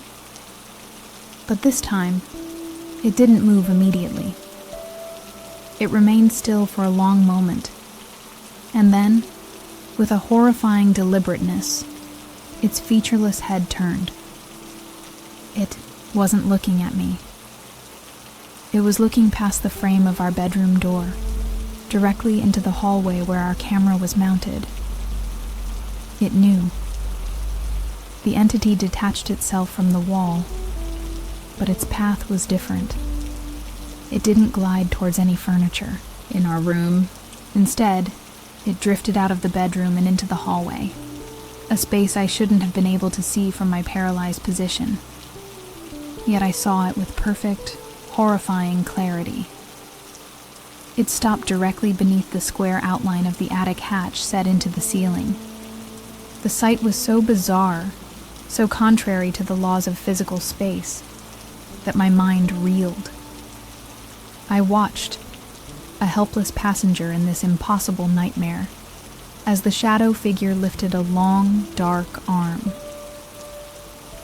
But this time, it didn't move immediately. It remained still for a long moment, and then, with a horrifying deliberateness, its featureless head turned. It wasn't looking at me. It was looking past the frame of our bedroom door, directly into the hallway where our camera was mounted. It knew. The entity detached itself from the wall, but its path was different. It didn't glide towards any furniture in our room. Instead, it drifted out of the bedroom and into the hallway, a space I shouldn't have been able to see from my paralyzed position. Yet I saw it with perfect, horrifying clarity. It stopped directly beneath the square outline of the attic hatch set into the ceiling. The sight was so bizarre, so contrary to the laws of physical space, that my mind reeled. I watched, a helpless passenger in this impossible nightmare, as the shadow figure lifted a long, dark arm.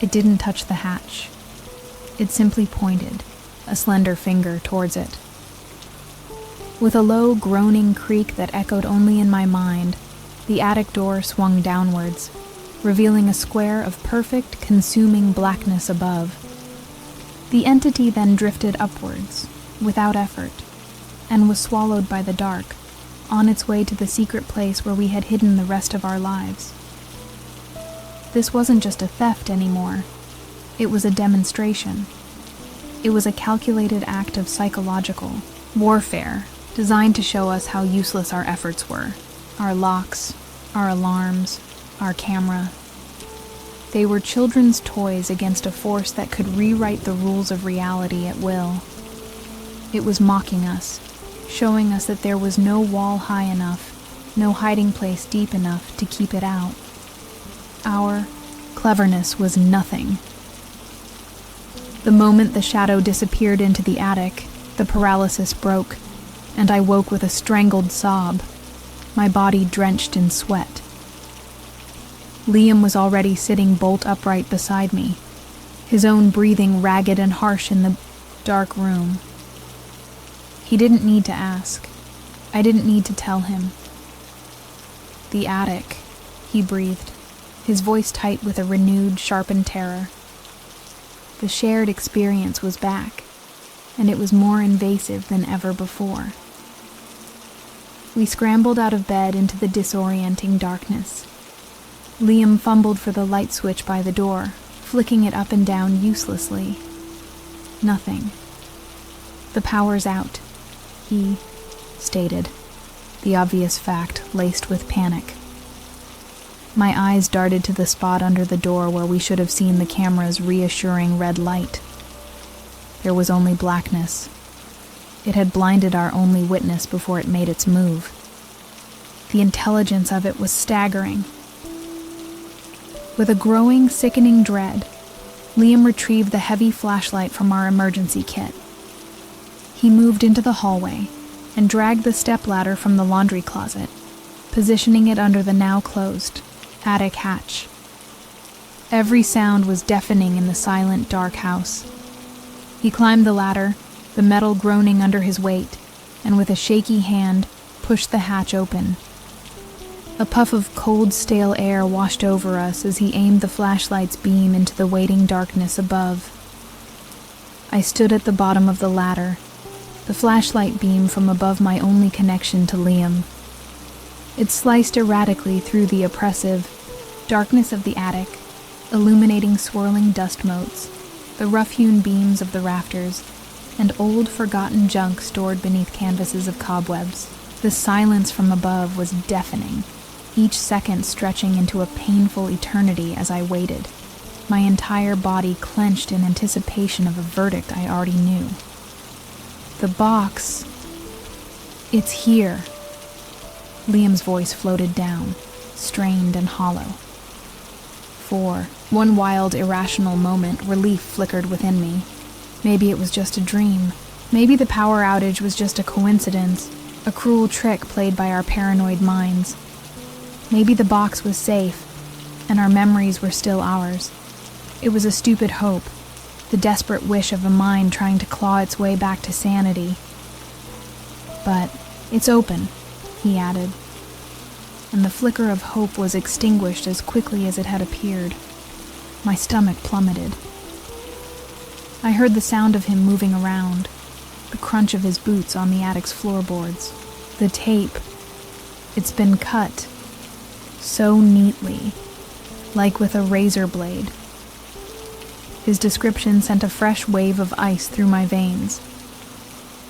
It didn't touch the hatch. It simply pointed, a slender finger, towards it. With a low, groaning creak that echoed only in my mind, the attic door swung downwards, revealing a square of perfect, consuming blackness above. The entity then drifted upwards, without effort, and was swallowed by the dark, on its way to the secret place where we had hidden the rest of our lives. This wasn't just a theft anymore. It was a demonstration. It was a calculated act of psychological warfare, designed to show us how useless our efforts were. Our locks, our alarms, our camera. They were children's toys against a force that could rewrite the rules of reality at will. It was mocking us, showing us that there was no wall high enough, no hiding place deep enough to keep it out. Our cleverness was nothing. The moment the shadow disappeared into the attic, the paralysis broke, and I woke with a strangled sob, my body drenched in sweat. Liam was already sitting bolt upright beside me, his own breathing ragged and harsh in the dark room. He didn't need to ask. I didn't need to tell him. "The attic," he breathed, his voice tight with a renewed, sharpened terror. The shared experience was back, and it was more invasive than ever before. We scrambled out of bed into the disorienting darkness. Liam fumbled for the light switch by the door, flicking it up and down uselessly. Nothing. "The power's out," he stated, the obvious fact laced with panic. My eyes darted to the spot under the door where we should have seen the camera's reassuring red light. There was only blackness. It had blinded our only witness before it made its move. The intelligence of it was staggering. With a growing, sickening dread, Liam retrieved the heavy flashlight from our emergency kit. He moved into the hallway and dragged the stepladder from the laundry closet, positioning it under the now closed attic hatch. Every sound was deafening in the silent, dark house. He climbed the ladder, the metal groaning under his weight, and with a shaky hand, pushed the hatch open. A puff of cold, stale air washed over us as he aimed the flashlight's beam into the waiting darkness above. I stood at the bottom of the ladder, the flashlight beam from above my only connection to Liam. It sliced erratically through the oppressive darkness of the attic, illuminating swirling dust motes, the rough-hewn beams of the rafters, and old, forgotten junk stored beneath canvases of cobwebs. The silence from above was deafening, each second stretching into a painful eternity as I waited, my entire body clenched in anticipation of a verdict I already knew. The box. It's here. Liam's voice floated down, strained and hollow. For one wild, irrational moment, relief flickered within me. Maybe it was just a dream. Maybe the power outage was just a coincidence, a cruel trick played by our paranoid minds. Maybe the box was safe, and our memories were still ours. It was a stupid hope, the desperate wish of a mind trying to claw its way back to sanity. But it's open, he added, and the flicker of hope was extinguished as quickly as it had appeared. My stomach plummeted. I heard the sound of him moving around, the crunch of his boots on the attic's floorboards. The tape. It's been cut. So neatly, like with a razor blade. His description sent a fresh wave of ice through my veins.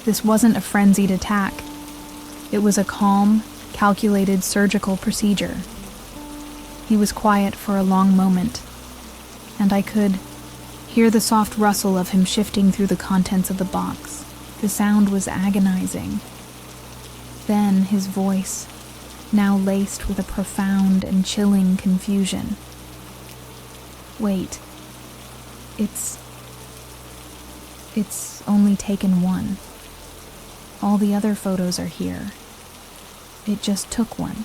This wasn't a frenzied attack. It was a calm, calculated surgical procedure. He was quiet for a long moment, and I could hear the soft rustle of him shifting through the contents of the box. The sound was agonizing. Then his voice, now laced with a profound and chilling confusion. Wait. It's only taken one. All the other photos are here. It just took one.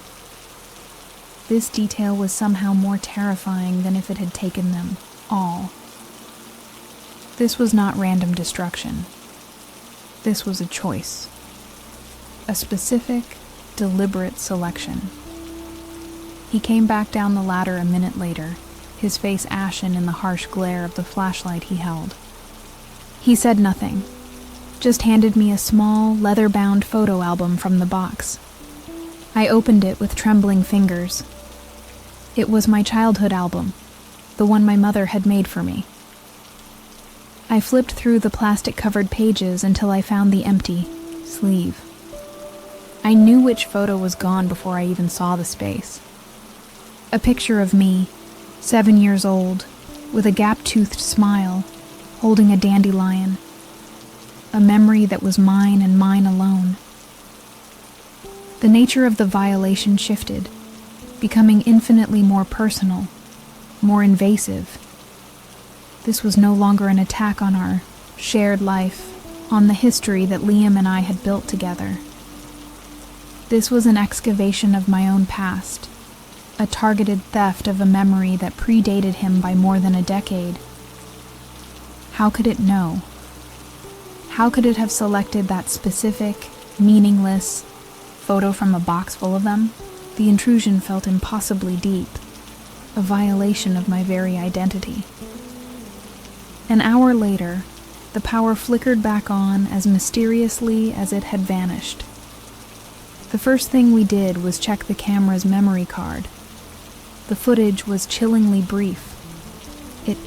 This detail was somehow more terrifying than if it had taken them all. This was not random destruction. This was a choice. A specific, deliberate selection. He came back down the ladder a minute later, his face ashen in the harsh glare of the flashlight he held. He said nothing, just handed me a small, leather-bound photo album from the box. I opened it with trembling fingers. It was my childhood album, the one my mother had made for me. I flipped through the plastic-covered pages until I found the empty sleeve. I knew which photo was gone before I even saw the space. A picture of me, 7 years old, with a gap-toothed smile, holding a dandelion. A memory that was mine and mine alone. The nature of the violation shifted, becoming infinitely more personal, more invasive. This was no longer an attack on our shared life, on the history that Liam and I had built together. This was an excavation of my own past, a targeted theft of a memory that predated him by more than a decade. How could it know? How could it have selected that specific, meaningless photo from a box full of them? The intrusion felt impossibly deep, a violation of my very identity. An hour later, the power flickered back on as mysteriously as it had vanished. The first thing we did was check the camera's memory card. The footage was chillingly brief. It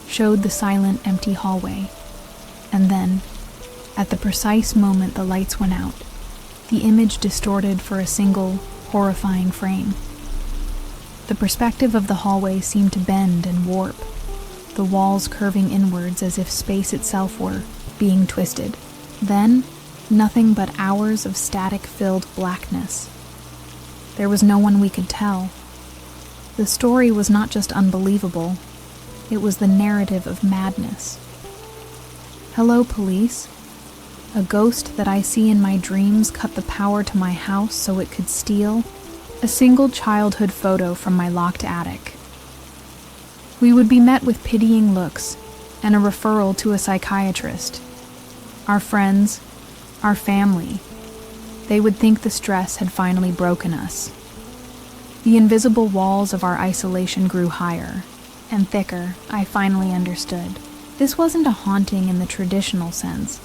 showed the silent, empty hallway. And then, at the precise moment the lights went out, the image distorted for a single, horrifying frame. The perspective of the hallway seemed to bend and warp, the walls curving inwards as if space itself were being twisted. Then, nothing but hours of static-filled blackness. There was no one we could tell. The story was not just unbelievable, it was the narrative of madness. Hello, police. A ghost that I see in my dreams cut the power to my house so it could steal a single childhood photo from my locked attic. We would be met with pitying looks and a referral to a psychiatrist. Our friends, our family, they would think the stress had finally broken us. The invisible walls of our isolation grew higher and thicker. I finally understood. This wasn't a haunting in the traditional sense,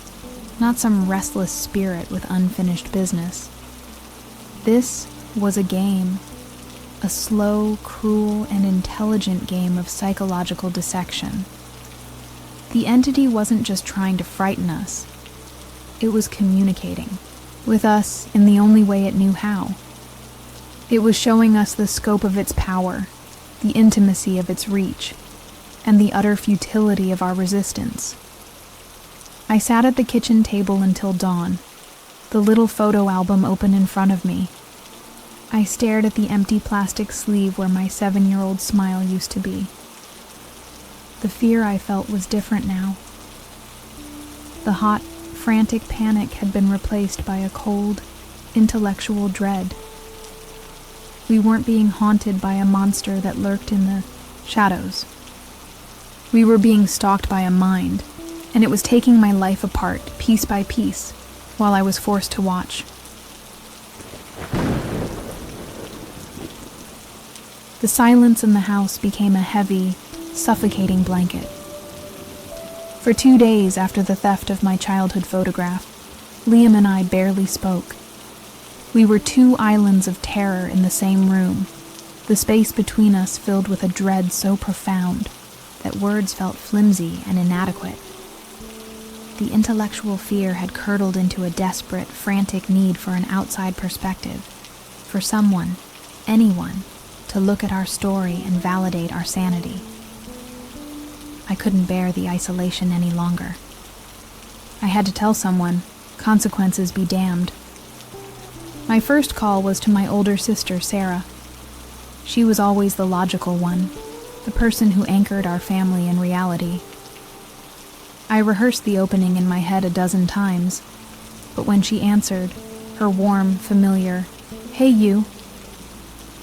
not some restless spirit with unfinished business. This was a game, a slow, cruel, and intelligent game of psychological dissection. The entity wasn't just trying to frighten us, it was communicating with us in the only way it knew how. It was showing us the scope of its power, the intimacy of its reach, and the utter futility of our resistance. I sat at the kitchen table until dawn, the little photo album open in front of me. I stared at the empty plastic sleeve where my 7-year-old smile used to be. The fear I felt was different now. The hot, frantic panic had been replaced by a cold, intellectual dread. We weren't being haunted by a monster that lurked in the shadows. We were being stalked by a mind, and it was taking my life apart, piece by piece, while I was forced to watch. The silence in the house became a heavy, suffocating blanket. For 2 days after the theft of my childhood photograph, Liam and I barely spoke. We were 2 islands of terror in the same room, the space between us filled with a dread so profound that words felt flimsy and inadequate. The intellectual fear had curdled into a desperate, frantic need for an outside perspective, for someone, anyone, to look at our story and validate our sanity. I couldn't bear the isolation any longer. I had to tell someone, consequences be damned. My first call was to my older sister, Sarah. She was always the logical one, the person who anchored our family in reality. I rehearsed the opening in my head a dozen times, but when she answered, her warm, familiar, "Hey you,"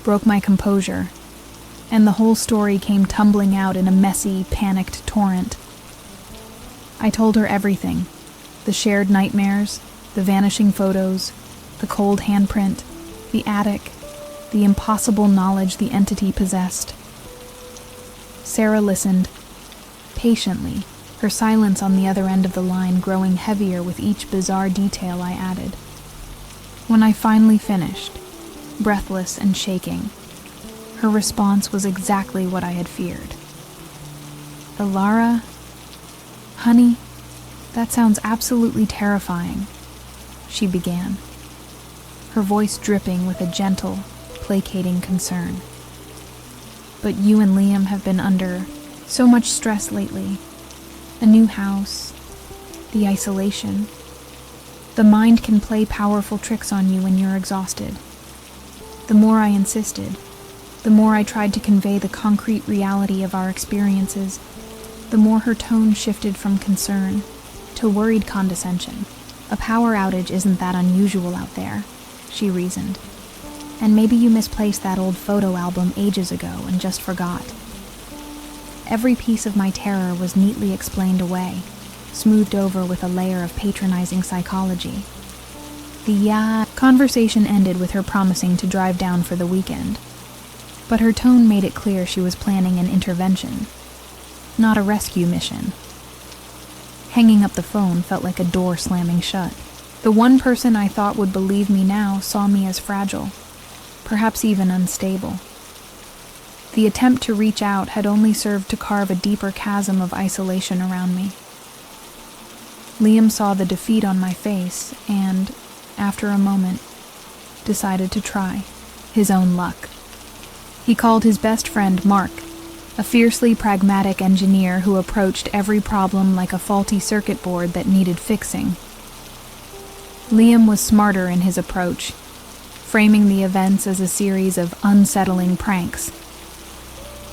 broke my composure, and the whole story came tumbling out in a messy, panicked torrent. I told her everything, the shared nightmares, the vanishing photos, the cold handprint, the attic, the impossible knowledge the entity possessed. Sarah listened, patiently, her silence on the other end of the line growing heavier with each bizarre detail I added. When I finally finished, breathless and shaking, her response was exactly what I had feared. "Ilara, honey, that sounds absolutely terrifying," she began, her voice dripping with a gentle, placating concern. "But you and Liam have been under so much stress lately. A new house, the isolation. The mind can play powerful tricks on you when you're exhausted." The more I insisted, the more I tried to convey the concrete reality of our experiences, the more her tone shifted from concern to worried condescension. "A power outage isn't that unusual out there," she reasoned. "And maybe you misplaced that old photo album ages ago and just forgot." Every piece of my terror was neatly explained away, smoothed over with a layer of patronizing psychology. The conversation ended with her promising to drive down for the weekend, but her tone made it clear she was planning an intervention, not a rescue mission. Hanging up the phone felt like a door slamming shut. The one person I thought would believe me now saw me as fragile, perhaps even unstable. The attempt to reach out had only served to carve a deeper chasm of isolation around me. Liam saw the defeat on my face and, after a moment, decided to try his own luck. He called his best friend Mark, a fiercely pragmatic engineer who approached every problem like a faulty circuit board that needed fixing. Liam was smarter in his approach, framing the events as a series of unsettling pranks.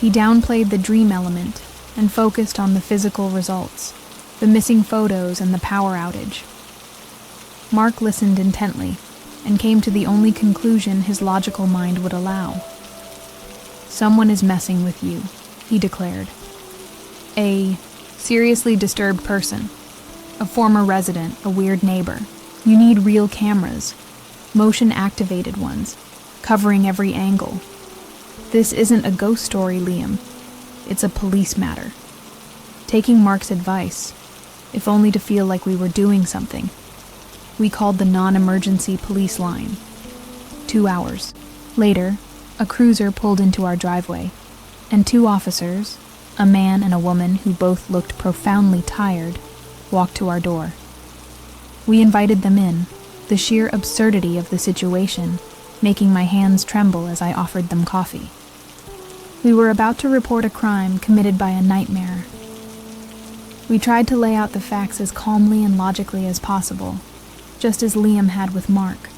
He downplayed the dream element and focused on the physical results, the missing photos and the power outage. Mark listened intently and came to the only conclusion his logical mind would allow. "Someone is messing with you," he declared. "A seriously disturbed person, a former resident, a weird neighbor. You need real cameras, motion-activated ones, covering every angle. This isn't a ghost story, Liam. It's a police matter." Taking Mark's advice, if only to feel like we were doing something, we called the non-emergency police line. 2 hours later, a cruiser pulled into our driveway, and 2 officers, a man and a woman who both looked profoundly tired, walked to our door. We invited them in, the sheer absurdity of the situation making my hands tremble as I offered them coffee. We were about to report a crime committed by a nightmare. We tried to lay out the facts as calmly and logically as possible, just as Liam had with Mark.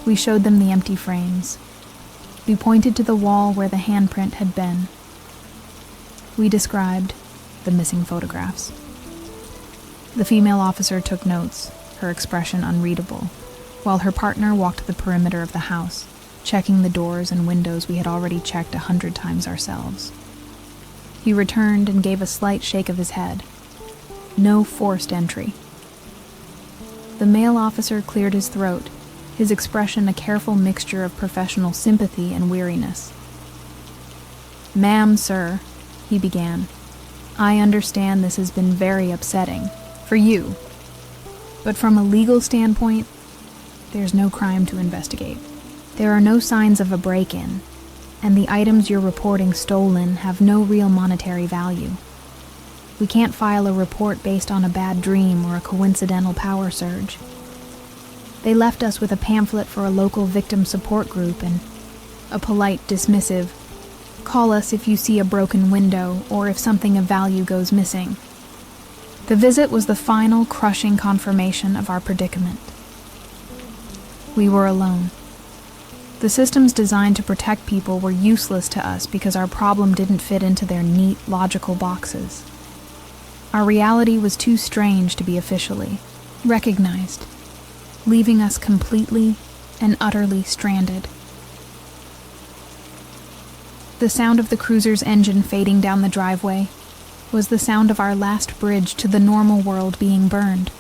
We showed them the empty frames. We pointed to the wall where the handprint had been. We described the missing photographs. The female officer took notes, her expression unreadable, while her partner walked the perimeter of the house, checking the doors and windows we had already checked 100 times ourselves. He returned and gave a slight shake of his head. No forced entry. The male officer cleared his throat, his expression a careful mixture of professional sympathy and weariness. "Ma'am, sir," he began, "I understand this has been very upsetting, for you. But from a legal standpoint, there's no crime to investigate. There are no signs of a break-in, and the items you're reporting stolen have no real monetary value. We can't file a report based on a bad dream or a coincidental power surge. They left us with a pamphlet for a local victim support group and a polite, dismissive, call us if you see a broken window or if something of value goes missing. The visit was the final, crushing confirmation of our predicament. We were alone. The systems designed to protect people were useless to us because our problem didn't fit into their neat, logical boxes. Our reality was too strange to be officially recognized, leaving us completely and utterly stranded. The sound of the cruiser's engine fading down the driveway was the sound of our last bridge to the normal world being burned.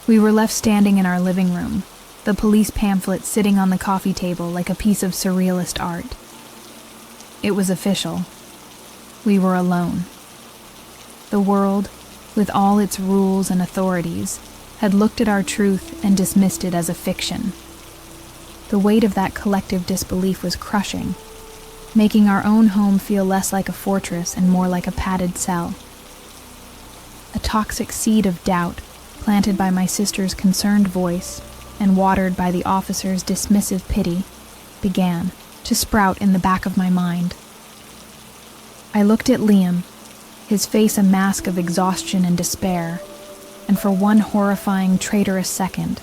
We were left standing in our living room, the police pamphlet sitting on the coffee table like a piece of surrealist art. It was official. We were alone. The world, with all its rules and authorities, had looked at our truth and dismissed it as a fiction. The weight of that collective disbelief was crushing, making our own home feel less like a fortress and more like a padded cell. A toxic seed of doubt, planted by my sister's concerned voice and watered by the officer's dismissive pity, began to sprout in the back of my mind. I looked at Liam, his face a mask of exhaustion and despair, and for one horrifying, traitorous second,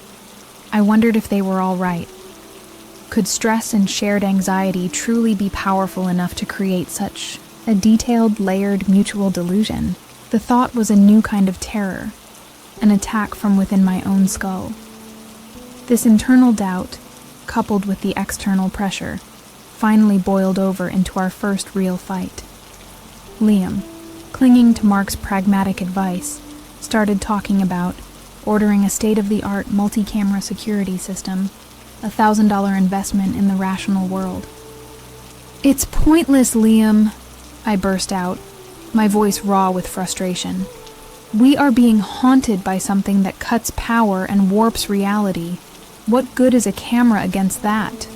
I wondered if they were all right. Could stress and shared anxiety truly be powerful enough to create such a detailed, layered, mutual delusion? The thought was a new kind of terror, an attack from within my own skull. This internal doubt, coupled with the external pressure, finally boiled over into our first real fight. Liam, clinging to Mark's pragmatic advice, started talking about ordering a state-of-the-art multi-camera security system, a $1,000 investment in the rational world. "It's pointless, Liam," I burst out, my voice raw with frustration. "We are being haunted by something that cuts power and warps reality. What good is a camera against that?"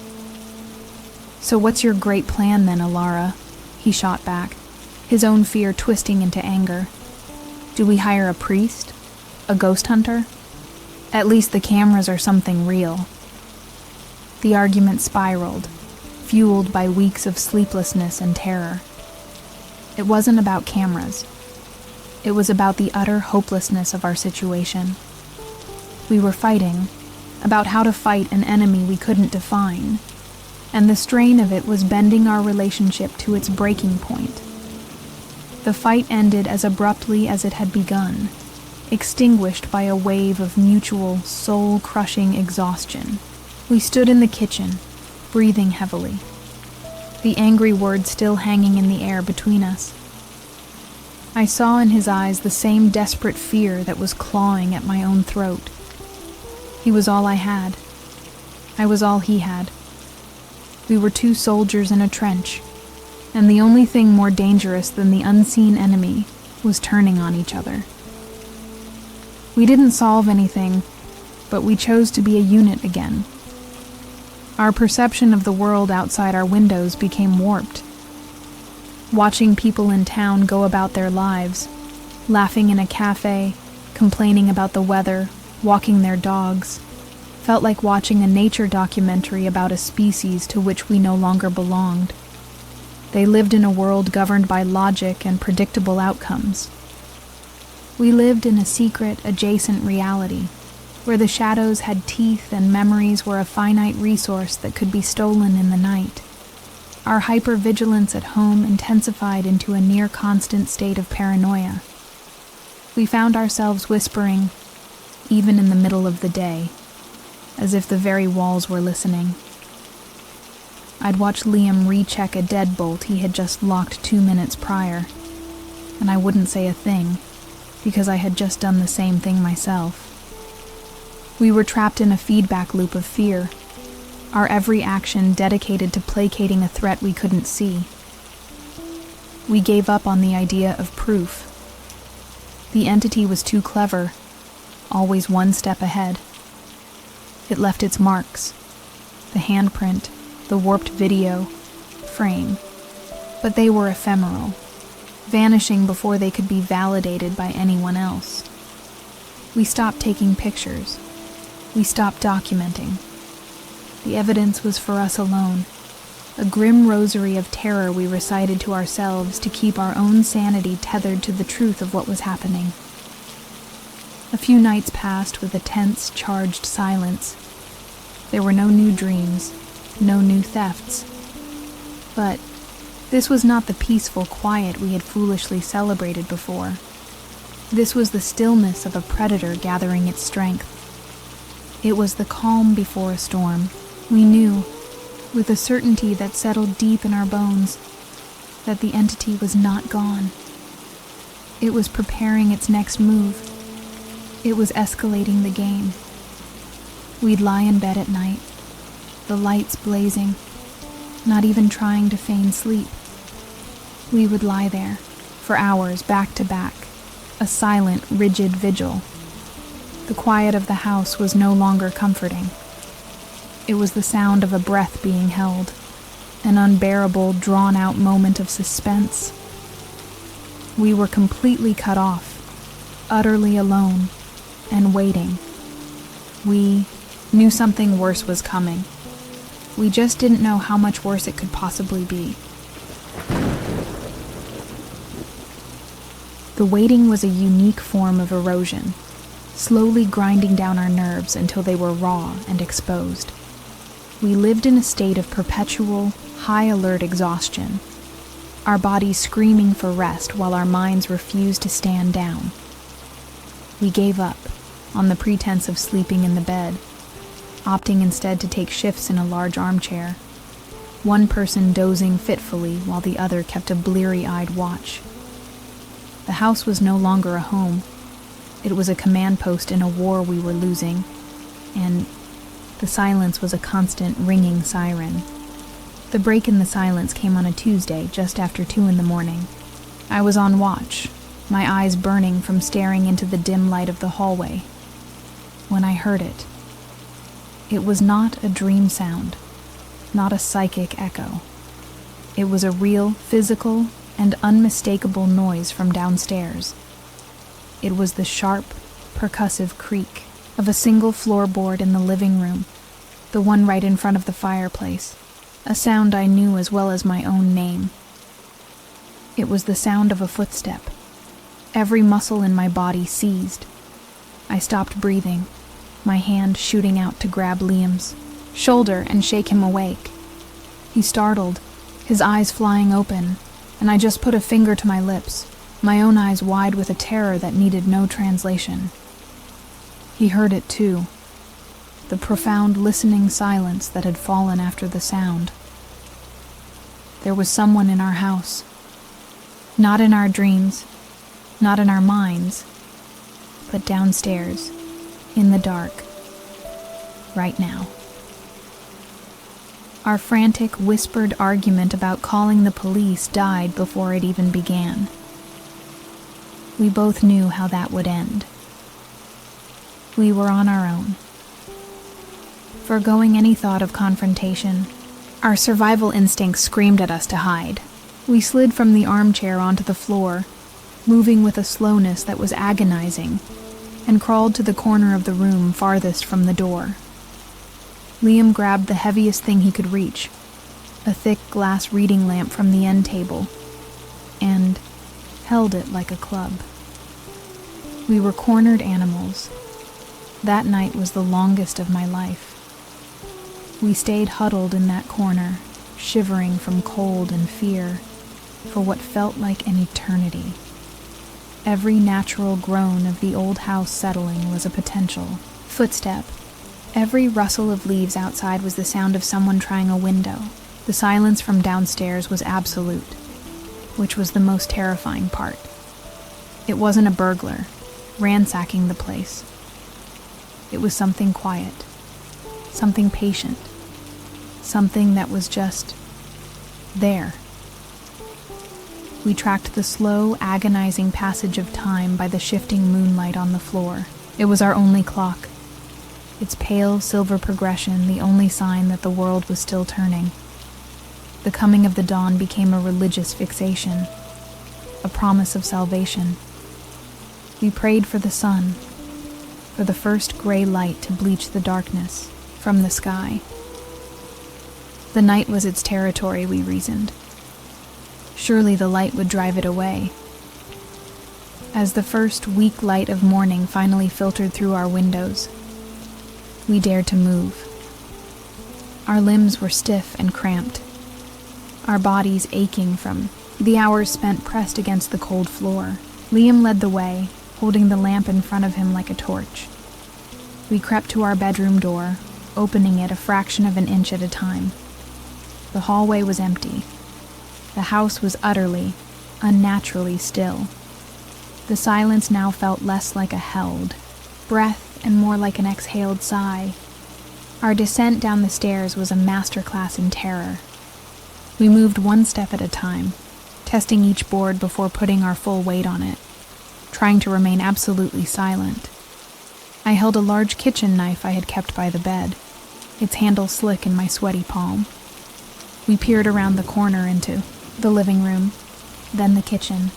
"So what's your great plan then, Alara?" he shot back, his own fear twisting into anger. "Do we hire a priest? A ghost hunter? At least the cameras are something real." The argument spiraled, fueled by weeks of sleeplessness and terror. It wasn't about cameras. It was about the utter hopelessness of our situation. We were fighting, about how to fight an enemy we couldn't define, and the strain of it was bending our relationship to its breaking point. The fight ended as abruptly as it had begun, extinguished by a wave of mutual, soul-crushing exhaustion. We stood in the kitchen, breathing heavily, the angry words still hanging in the air between us. I saw in his eyes the same desperate fear that was clawing at my own throat. He was all I had. I was all he had. We were two soldiers in a trench, and the only thing more dangerous than the unseen enemy was turning on each other. We didn't solve anything, but we chose to be a unit again. Our perception of the world outside our windows became warped. Watching people in town go about their lives, laughing in a cafe, complaining about the weather, walking their dogs, felt like watching a nature documentary about a species to which we no longer belonged. They lived in a world governed by logic and predictable outcomes. We lived in a secret, adjacent reality, where the shadows had teeth and memories were a finite resource that could be stolen in the night. Our hypervigilance at home intensified into a near-constant state of paranoia. We found ourselves whispering, even in the middle of the day, as if the very walls were listening. I'd watch Liam recheck a deadbolt he had just locked 2 minutes prior, and I wouldn't say a thing, because I had just done the same thing myself. We were trapped in a feedback loop of fear, our every action dedicated to placating a threat we couldn't see. We gave up on the idea of proof. The entity was too clever, always one step ahead. It left its marks, the handprint, the warped video, frame, but they were ephemeral, vanishing before they could be validated by anyone else. We stopped taking pictures. We stopped documenting. The evidence was for us alone, a grim rosary of terror we recited to ourselves to keep our own sanity tethered to the truth of what was happening. A few nights passed with a tense, charged silence. There were no new dreams, no new thefts. But this was not the peaceful quiet we had foolishly celebrated before. This was the stillness of a predator gathering its strength. It was the calm before a storm. We knew, with a certainty that settled deep in our bones, that the entity was not gone. It was preparing its next move. It was escalating the game. We'd lie in bed at night, the lights blazing, not even trying to feign sleep. We would lie there, for hours back to back, a silent, rigid vigil. The quiet of the house was no longer comforting. It was the sound of a breath being held, an unbearable, drawn-out moment of suspense. We were completely cut off, utterly alone, and waiting. We knew something worse was coming. We just didn't know how much worse it could possibly be. The waiting was a unique form of erosion, slowly grinding down our nerves until they were raw and exposed. We lived in a state of perpetual, high-alert exhaustion, our bodies screaming for rest while our minds refused to stand down. We gave up, on the pretense of sleeping in the bed, opting instead to take shifts in a large armchair, one person dozing fitfully while the other kept a bleary-eyed watch. The house was no longer a home. It was a command post in a war we were losing, and the silence was a constant ringing siren. The break in the silence came on a Tuesday, just after 2 a.m. I was on watch, my eyes burning from staring into the dim light of the hallway, when I heard it. It was not a dream sound, not a psychic echo. It was a real, physical, and unmistakable noise from downstairs. It was the sharp, percussive creak of a single floorboard in the living room, the one right in front of the fireplace. a sound I knew as well as my own name. It was the sound of a footstep. Every muscle in my body seized. I stopped breathing, my hand shooting out to grab Liam's shoulder and shake him awake. He startled, his eyes flying open, and I just put a finger to my lips, my own eyes wide with a terror that needed no translation. He heard it too, the profound listening silence that had fallen after the sound. There was someone in our house. Not in our dreams, not in our minds, but downstairs, in the dark, right now. Our frantic, whispered argument about calling the police died before it even began. We both knew how that would end. We were on our own. Foregoing any thought of confrontation, our survival instincts screamed at us to hide. We slid from the armchair onto the floor, moving with a slowness that was agonizing, and crawled to the corner of the room farthest from the door. Liam grabbed the heaviest thing he could reach, a thick glass reading lamp from the end table, and held it like a club. We were cornered animals. That night was the longest of my life. We stayed huddled in that corner, shivering from cold and fear, for what felt like an eternity. Every natural groan of the old house settling was a potential footstep. Every rustle of leaves outside was the sound of someone trying a window. The silence from downstairs was absolute, which was the most terrifying part. It wasn't a burglar ransacking the place. It was something quiet, something patient, something that was just there. We tracked the slow, agonizing passage of time by the shifting moonlight on the floor. It was our only clock. Its pale silver progression the only sign that the world was still turning. The coming of the dawn became a religious fixation, a promise of salvation. We prayed for the sun, for the first gray light to bleach the darkness from the sky. The night was its territory, we reasoned. Surely the light would drive it away. As the first weak light of morning finally filtered through our windows, we dared to move. Our limbs were stiff and cramped, our bodies aching from the hours spent pressed against the cold floor. Liam led the way, holding the lamp in front of him like a torch. We crept to our bedroom door, opening it a fraction of an inch at a time. The hallway was empty. The house was utterly, unnaturally still. The silence now felt less like a held breath and more like an exhaled sigh. Our descent down the stairs was a masterclass in terror. We moved one step at a time, testing each board before putting our full weight on it, trying to remain absolutely silent. I held a large kitchen knife I had kept by the bed, its handle slick in my sweaty palm. We peered around the corner into the living room, then the kitchen,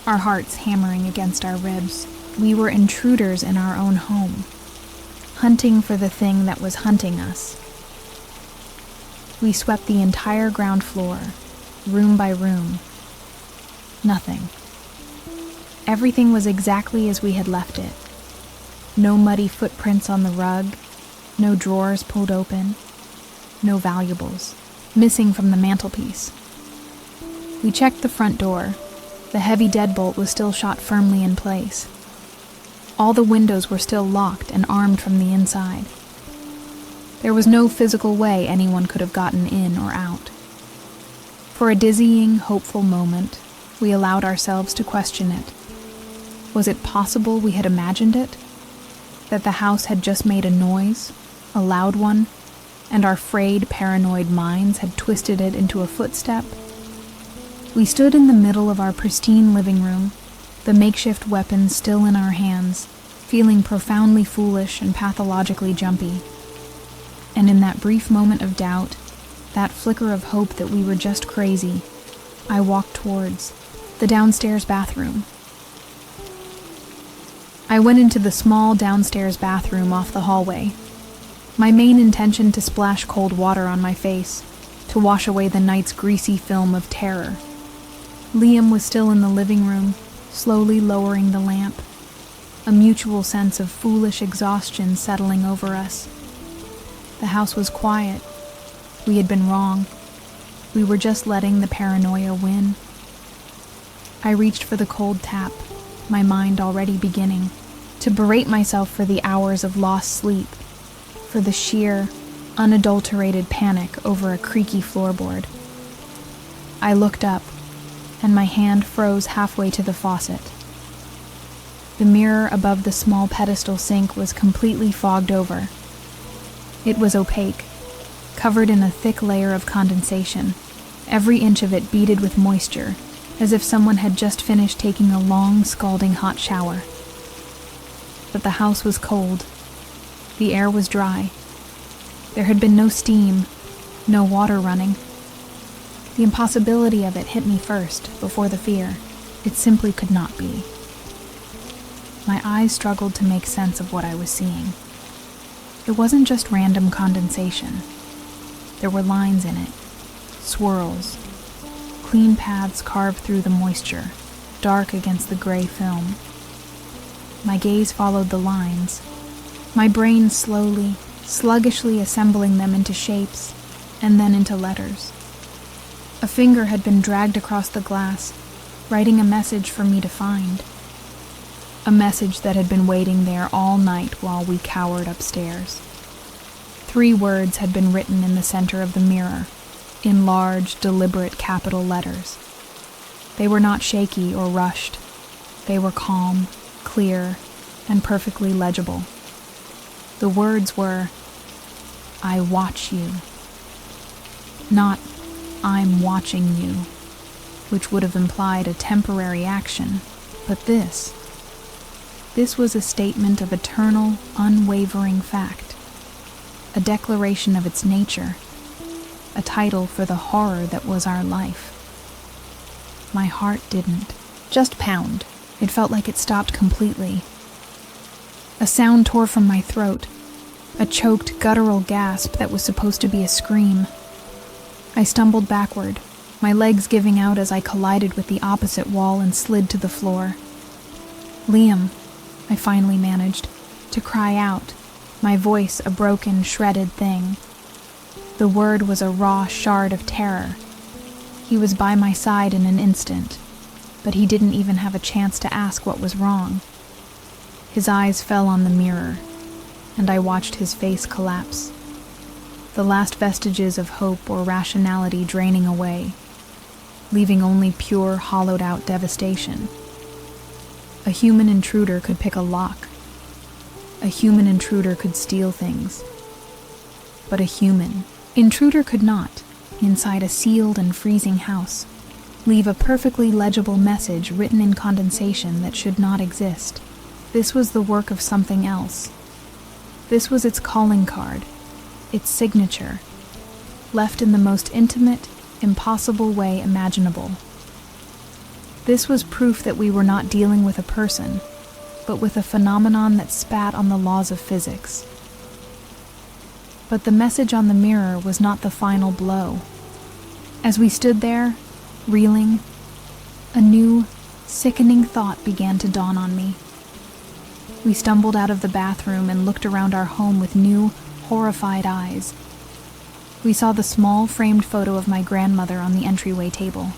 our hearts hammering against our ribs. We were intruders in our own home, hunting for the thing that was hunting us. We swept the entire ground floor, room by room. Nothing. Everything was exactly as we had left it. No muddy footprints on the rug, no drawers pulled open, no valuables missing from the mantelpiece. We checked the front door. The heavy deadbolt was still shot firmly in place. All the windows were still locked and armed from the inside. There was no physical way anyone could have gotten in or out. For a dizzying, hopeful moment, we allowed ourselves to question it. Was it possible we had imagined it? That the house had just made a noise, a loud one, and our frayed, paranoid minds had twisted it into a footstep? We stood in the middle of our pristine living room, the makeshift weapons still in our hands, feeling profoundly foolish and pathologically jumpy. And in that brief moment of doubt, that flicker of hope that we were just crazy, I walked towards the downstairs bathroom. I went into the small downstairs bathroom off the hallway, my main intention to splash cold water on my face, to wash away the night's greasy film of terror. Liam was still in the living room, slowly lowering the lamp, a mutual sense of foolish exhaustion settling over us. The house was quiet. We had been wrong. We were just letting the paranoia win. I reached for the cold tap, my mind already beginning to berate myself for the hours of lost sleep, for the sheer, unadulterated panic over a creaky floorboard. I looked up, and my hand froze halfway to the faucet. The mirror above the small pedestal sink was completely fogged over. It was opaque, covered in a thick layer of condensation, every inch of it beaded with moisture, as if someone had just finished taking a long, scalding hot shower. But the house was cold. The air was dry. There had been no steam, no water running. The impossibility of it hit me first, before the fear. It simply could not be. My eyes struggled to make sense of what I was seeing. It wasn't just random condensation. There were lines in it, swirls, clean paths carved through the moisture, dark against the gray film. My gaze followed the lines, my brain slowly, sluggishly assembling them into shapes and then into letters. A finger had been dragged across the glass, writing a message for me to find. A message that had been waiting there all night while we cowered upstairs. 3 words had been written in the center of the mirror, in large, deliberate capital letters. They were not shaky or rushed. They were calm, clear, and perfectly legible. The words were, "I watch you." Not, "I'm watching you," which would have implied a temporary action, but this was a statement of eternal, unwavering fact, a declaration of its nature, a title for the horror that was our life. My heart didn't just pound. It felt like it stopped completely. A sound tore from my throat, a choked, guttural gasp that was supposed to be a scream. I stumbled backward, my legs giving out as I collided with the opposite wall and slid to the floor. "Liam," I finally managed to cry out, my voice a broken, shredded thing. The word was a raw shard of terror. He was by my side in an instant, but he didn't even have a chance to ask what was wrong. His eyes fell on the mirror, and I watched his face collapse, the last vestiges of hope or rationality draining away, leaving only pure, hollowed-out devastation. A human intruder could pick a lock. A human intruder could steal things. But a human intruder could not, inside a sealed and freezing house, leave a perfectly legible message written in condensation that should not exist. This was the work of something else. This was its calling card, its signature, left in the most intimate, impossible way imaginable. This was proof that we were not dealing with a person, but with a phenomenon that spat on the laws of physics. But the message on the mirror was not the final blow. As we stood there, reeling, a new, sickening thought began to dawn on me. We stumbled out of the bathroom and looked around our home with new, horrified eyes. We saw the small framed photo of my grandmother on the entryway table.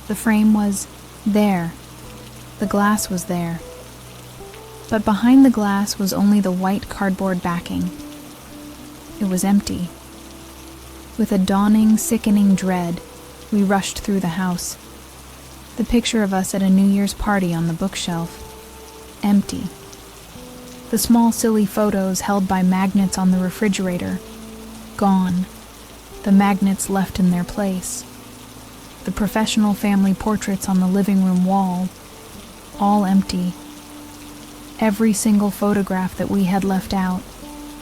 The frame was there. The glass was there. But behind the glass was only the white cardboard backing. It was empty. With a dawning, sickening dread, we rushed through the house. The picture of us at a New Year's party on the bookshelf. Empty. The small, silly photos held by magnets on the refrigerator. Gone. The magnets left in their place. The professional family portraits on the living room wall. All empty. Every single photograph that we had left out.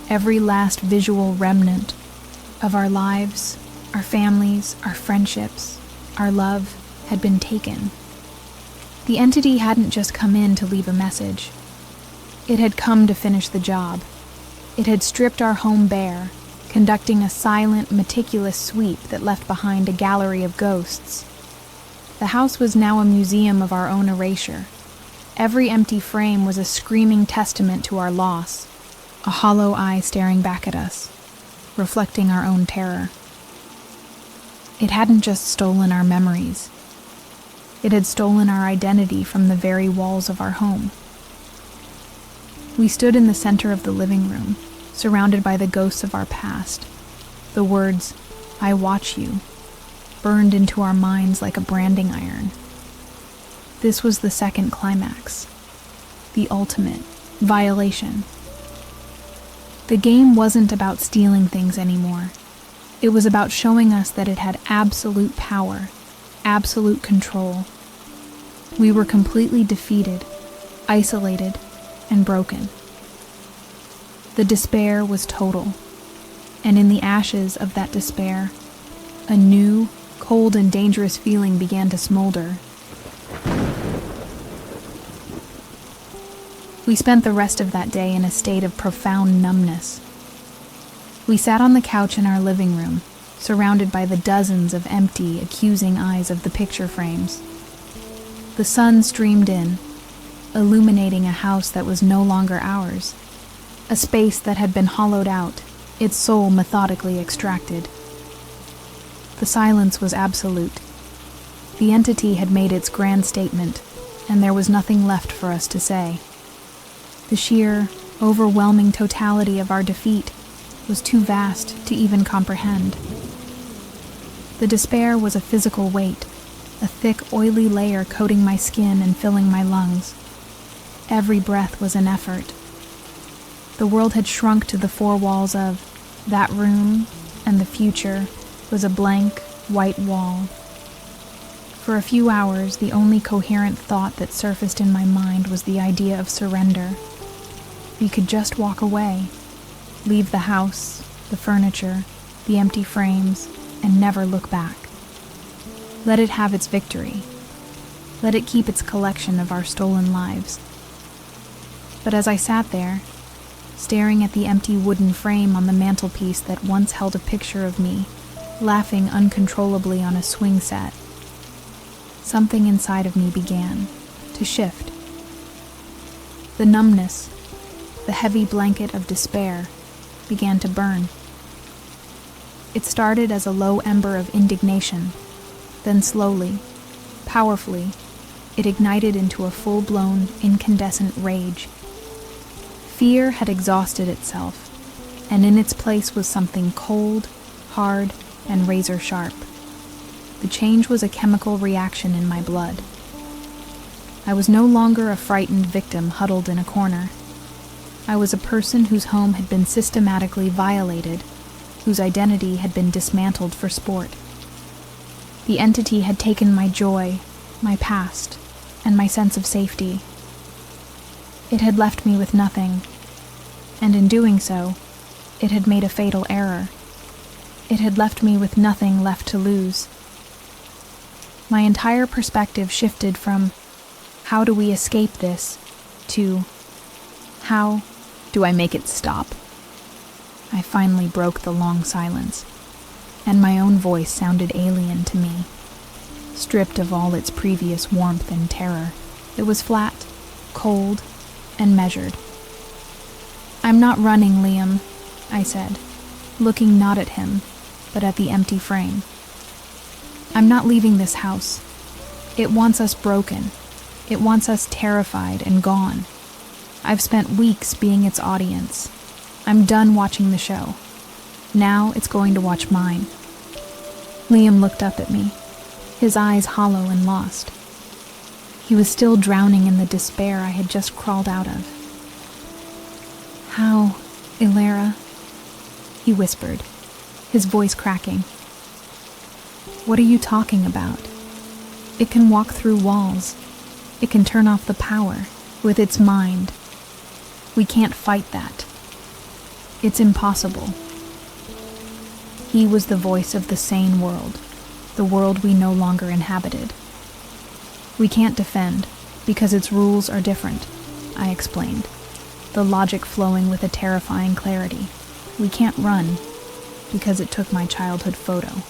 Every last visual remnant of our lives, our families, our friendships, our love had been taken. The entity hadn't just come in to leave a message. It had come to finish the job. It had stripped our home bare, conducting a silent, meticulous sweep that left behind a gallery of ghosts. The house was now a museum of our own erasure. Every empty frame was a screaming testament to our loss, a hollow eye staring back at us, reflecting our own terror. It hadn't just stolen our memories. It had stolen our identity from the very walls of our home. We stood in the center of the living room, surrounded by the ghosts of our past. The words, "I watch you," burned into our minds like a branding iron. This was the second climax, the ultimate violation. The game wasn't about stealing things anymore. It was about showing us that it had absolute power, absolute control. We were completely defeated, isolated, and broken. The despair was total, and in the ashes of that despair, a new, cold and dangerous feeling began to smolder. We spent the rest of that day in a state of profound numbness. We sat on the couch in our living room, surrounded by the dozens of empty, accusing eyes of the picture frames. The sun streamed in, illuminating a house that was no longer ours, a space that had been hollowed out, its soul methodically extracted. The silence was absolute. The entity had made its grand statement, and there was nothing left for us to say. The sheer, overwhelming totality of our defeat was too vast to even comprehend. The despair was a physical weight, a thick, oily layer coating my skin and filling my lungs. Every breath was an effort. The world had shrunk to the four walls of that room, and the future was a blank, white wall. For a few hours, the only coherent thought that surfaced in my mind was the idea of surrender. We could just walk away, leave the house, the furniture, the empty frames, and never look back. Let it have its victory. Let it keep its collection of our stolen lives. But as I sat there, staring at the empty wooden frame on the mantelpiece that once held a picture of me, laughing uncontrollably on a swing set, something inside of me began to shift. The numbness, the heavy blanket of despair, began to burn. It started as a low ember of indignation, then slowly, powerfully, it ignited into a full-blown, incandescent rage. Fear had exhausted itself, and in its place was something cold, hard, and razor-sharp. The change was a chemical reaction in my blood. I was no longer a frightened victim huddled in a corner. I was a person whose home had been systematically violated, whose identity had been dismantled for sport. The entity had taken my joy, my past, and my sense of safety. It had left me with nothing, and in doing so, it had made a fatal error. It had left me with nothing left to lose. My entire perspective shifted from, how do we escape this, to, how do I make it stop? I finally broke the long silence, and my own voice sounded alien to me. Stripped of all its previous warmth and terror, it was flat, cold, and measured. "I'm not running, Liam," I said, looking not at him, but at the empty frame. "I'm not leaving this house. It wants us broken. It wants us terrified and gone. I've spent weeks being its audience. I'm done watching the show. Now it's going to watch mine." Liam looked up at me, his eyes hollow and lost. He was still drowning in the despair I had just crawled out of. "How, Ilara?" he whispered, his voice cracking. "What are you talking about? It can walk through walls. It can turn off the power with its mind. We can't fight that. It's impossible." He was the voice of the sane world, the world we no longer inhabited. "We can't defend, because its rules are different," I explained, the logic flowing with a terrifying clarity. "We can't run. because it took my childhood photo.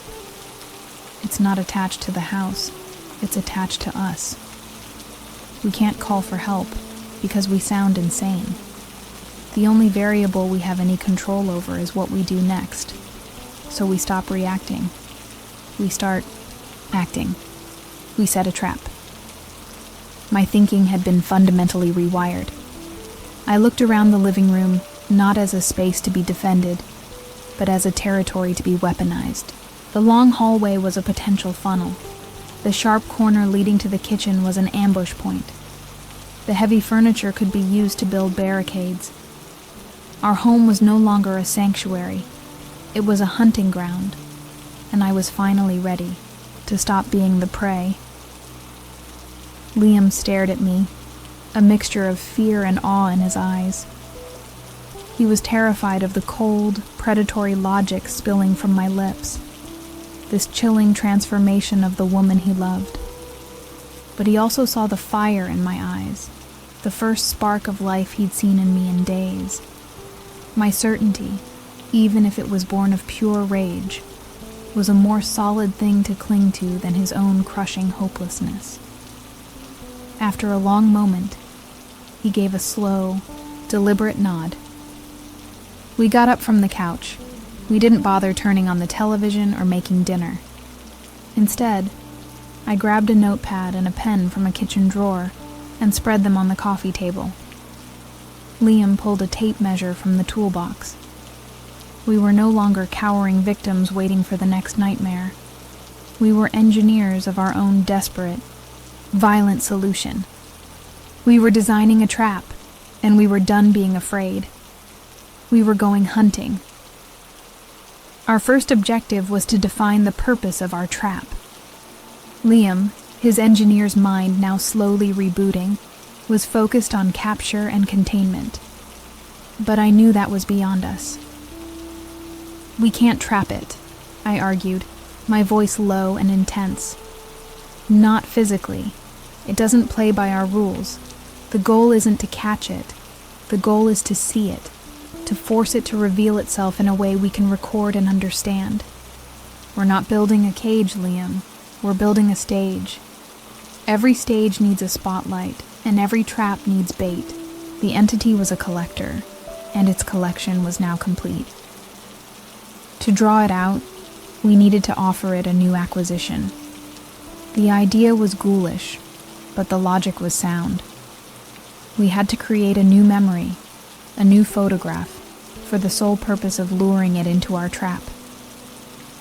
It's not attached to the house, it's attached to us. We can't call for help because we sound insane. The only variable we have any control over is what we do next. So we stop reacting. We start acting. We set a trap. My thinking had been fundamentally rewired. I looked around the living room not as a space to be defended, but as a territory to be weaponized. The long hallway was a potential funnel. The sharp corner leading to the kitchen was an ambush point. The heavy furniture could be used to build barricades. Our home was no longer a sanctuary. It was a hunting ground, and I was finally ready to stop being the prey. Liam stared at me, a mixture of fear and awe in his eyes. He was terrified of the cold, predatory logic spilling from my lips, this chilling transformation of the woman he loved. But he also saw the fire in my eyes, the first spark of life he'd seen in me in days. My certainty, even if it was born of pure rage, was a more solid thing to cling to than his own crushing hopelessness. After a long moment, he gave a slow, deliberate nod. We got up from the couch. We didn't bother turning on the television or making dinner. Instead, I grabbed a notepad and a pen from a kitchen drawer and spread them on the coffee table. Liam pulled a tape measure from the toolbox. We were no longer cowering victims waiting for the next nightmare. We were engineers of our own desperate, violent solution. We were designing a trap, and we were done being afraid. We were going hunting. Our first objective was to define the purpose of our trap. Liam, his engineer's mind now slowly rebooting, was focused on capture and containment. But I knew that was beyond us. We can't trap it, I argued, my voice low and intense. Not physically. It doesn't play by our rules. The goal isn't to catch it. The goal is to see it, to force it to reveal itself in a way we can record and understand. We're not building a cage, Liam. We're building a stage. Every stage needs a spotlight, and every trap needs bait. The entity was a collector, and its collection was now complete. To draw it out, we needed to offer it a new acquisition. The idea was ghoulish, but the logic was sound. We had to create a new memory, a new photograph, for the sole purpose of luring it into our trap.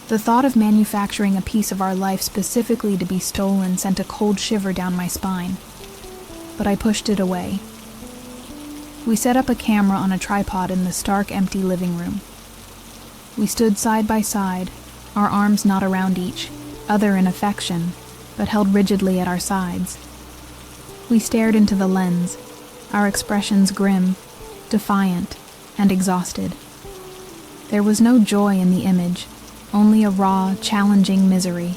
The thought of manufacturing a piece of our life specifically to be stolen sent a cold shiver down my spine, but I pushed it away. We set up a camera on a tripod in the stark, empty living room. We stood side by side, our arms not around each other in affection, but held rigidly at our sides. We stared into the lens, our expressions grim, defiant, and exhausted. There was no joy in the image, only a raw, challenging misery.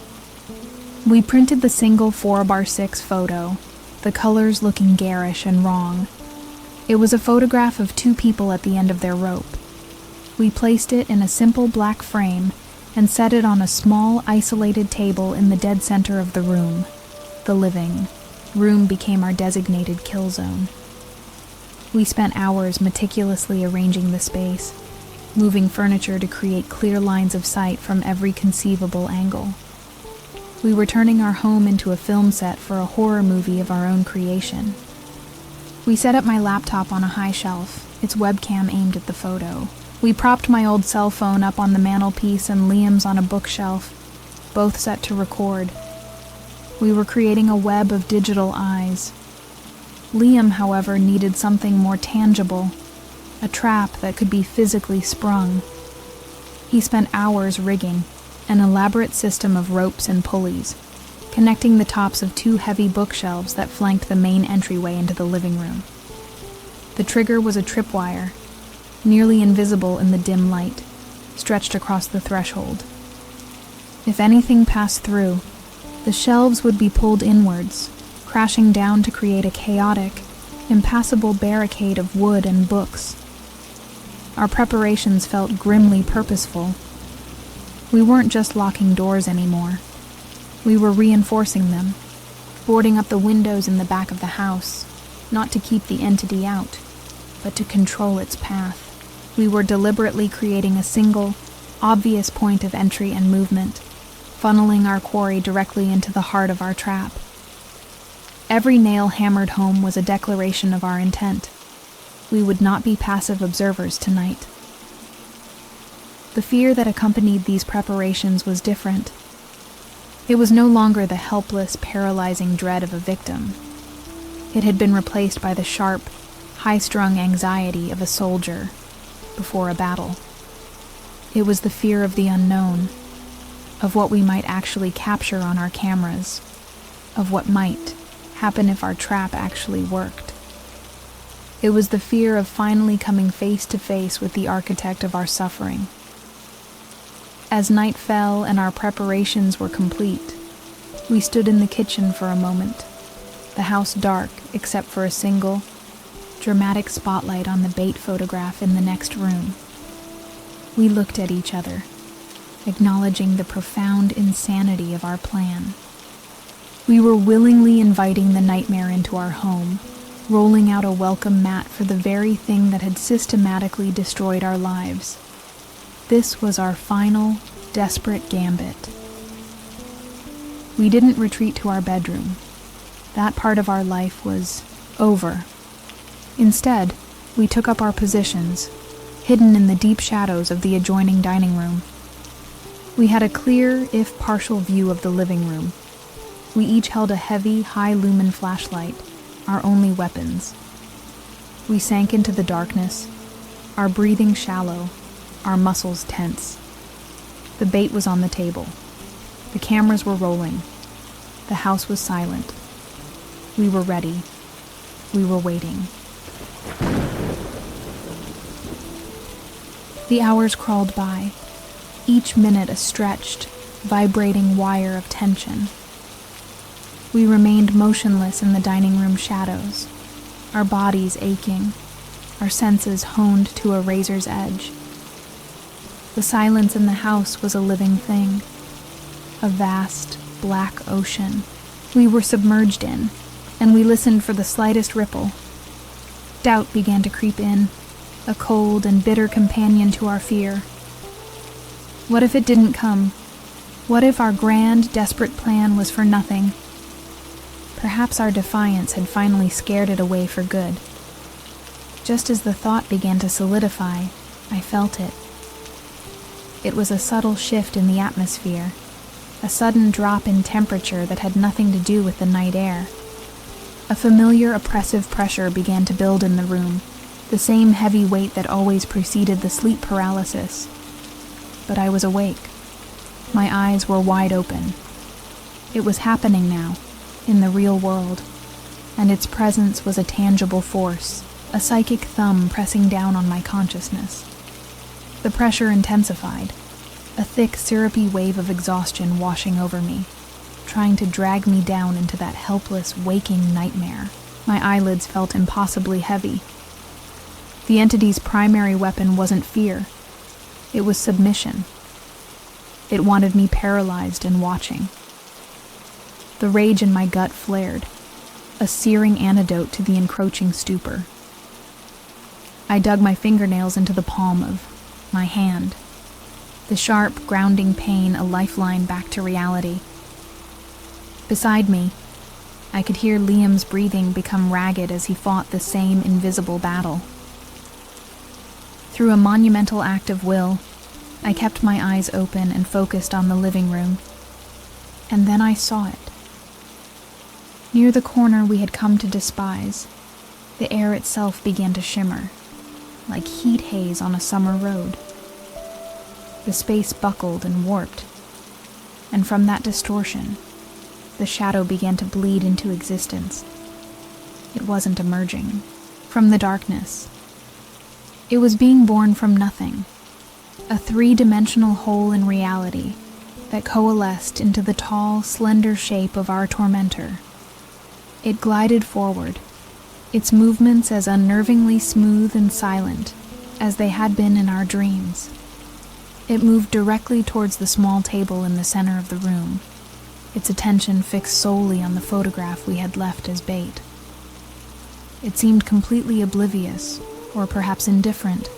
We printed the single 4x6 photo, the colors looking garish and wrong. It was a photograph of two people at the end of their rope. We placed it in a simple black frame and set it on a small, isolated table in the dead center of the room. The living room became our designated kill zone. We spent hours meticulously arranging the space, moving furniture to create clear lines of sight from every conceivable angle. We were turning our home into a film set for a horror movie of our own creation. We set up my laptop on a high shelf, its webcam aimed at the photo. We propped my old cell phone up on the mantelpiece and Liam's on a bookshelf, both set to record. We were creating a web of digital eyes. Liam, however, needed something more tangible, a trap that could be physically sprung. He spent hours rigging an elaborate system of ropes and pulleys, connecting the tops of two heavy bookshelves that flanked the main entryway into the living room. The trigger was a tripwire, nearly invisible in the dim light, stretched across the threshold. If anything passed through, the shelves would be pulled inwards, crashing down to create a chaotic, impassable barricade of wood and books. Our preparations felt grimly purposeful, We weren't just locking doors anymore. We were reinforcing them, boarding up the windows in the back of the house, not to keep the entity out, but to control its path. We were deliberately creating a single, obvious point of entry and movement, funneling our quarry directly into the heart of our trap. Every nail hammered home was a declaration of our intent. We would not be passive observers tonight. The fear that accompanied these preparations was different. It was no longer the helpless, paralyzing dread of a victim. It had been replaced by the sharp, high-strung anxiety of a soldier before a battle. It was the fear of the unknown, of what we might actually capture on our cameras, of what might happen if our trap actually worked. It was the fear of finally coming face to face with the architect of our suffering. As night fell and our preparations were complete, we stood in the kitchen for a moment, the house dark except for a single, dramatic spotlight on the bait photograph in the next room. We looked at each other, acknowledging the profound insanity of our plan. We were willingly inviting the nightmare into our home, rolling out a welcome mat for the very thing that had systematically destroyed our lives. This was our final, desperate gambit. We didn't retreat to our bedroom. That part of our life was over. Instead, we took up our positions, hidden in the deep shadows of the adjoining dining room. We had a clear, if partial, view of the living room. We each held a heavy, high-lumen flashlight, our only weapons. We sank into the darkness, our breathing shallow, our muscles tense. The bait was on the table. The cameras were rolling. The house was silent. We were ready. We were waiting. The hours crawled by, each minute a stretched, vibrating wire of tension. We remained motionless in the dining room shadows, our bodies aching, our senses honed to a razor's edge. The silence in the house was a living thing, a vast, black ocean we were submerged in, and we listened for the slightest ripple. Doubt began to creep in, a cold and bitter companion to our fear. What if it didn't come? What if our grand, desperate plan was for nothing? Perhaps our defiance had finally scared it away for good. Just as the thought began to solidify, I felt it. It was a subtle shift in the atmosphere, a sudden drop in temperature that had nothing to do with the night air. A familiar oppressive pressure began to build in the room, the same heavy weight that always preceded the sleep paralysis. But I was awake. My eyes were wide open. It was happening now, in the real world, and its presence was a tangible force, a psychic thumb pressing down on my consciousness. The pressure intensified, a thick, syrupy wave of exhaustion washing over me, trying to drag me down into that helpless, waking nightmare. My eyelids felt impossibly heavy. The entity's primary weapon wasn't fear. It was submission. It wanted me paralyzed and watching. The rage in my gut flared, a searing antidote to the encroaching stupor. I dug my fingernails into the palm of my hand, the sharp, grounding pain a lifeline back to reality. Beside me, I could hear Liam's breathing become ragged as he fought the same invisible battle. Through a monumental act of will, I kept my eyes open and focused on the living room. And then I saw it. Near the corner we had come to despise, the air itself began to shimmer, like heat haze on a summer road. The space buckled and warped, and from that distortion, the shadow began to bleed into existence. It wasn't emerging from the darkness. It was being born from nothing, a three-dimensional hole in reality that coalesced into the tall, slender shape of our tormentor. It glided forward, its movements as unnervingly smooth and silent as they had been in our dreams. It moved directly towards the small table in the center of the room, its attention fixed solely on the photograph we had left as bait. It seemed completely oblivious, or perhaps indifferent,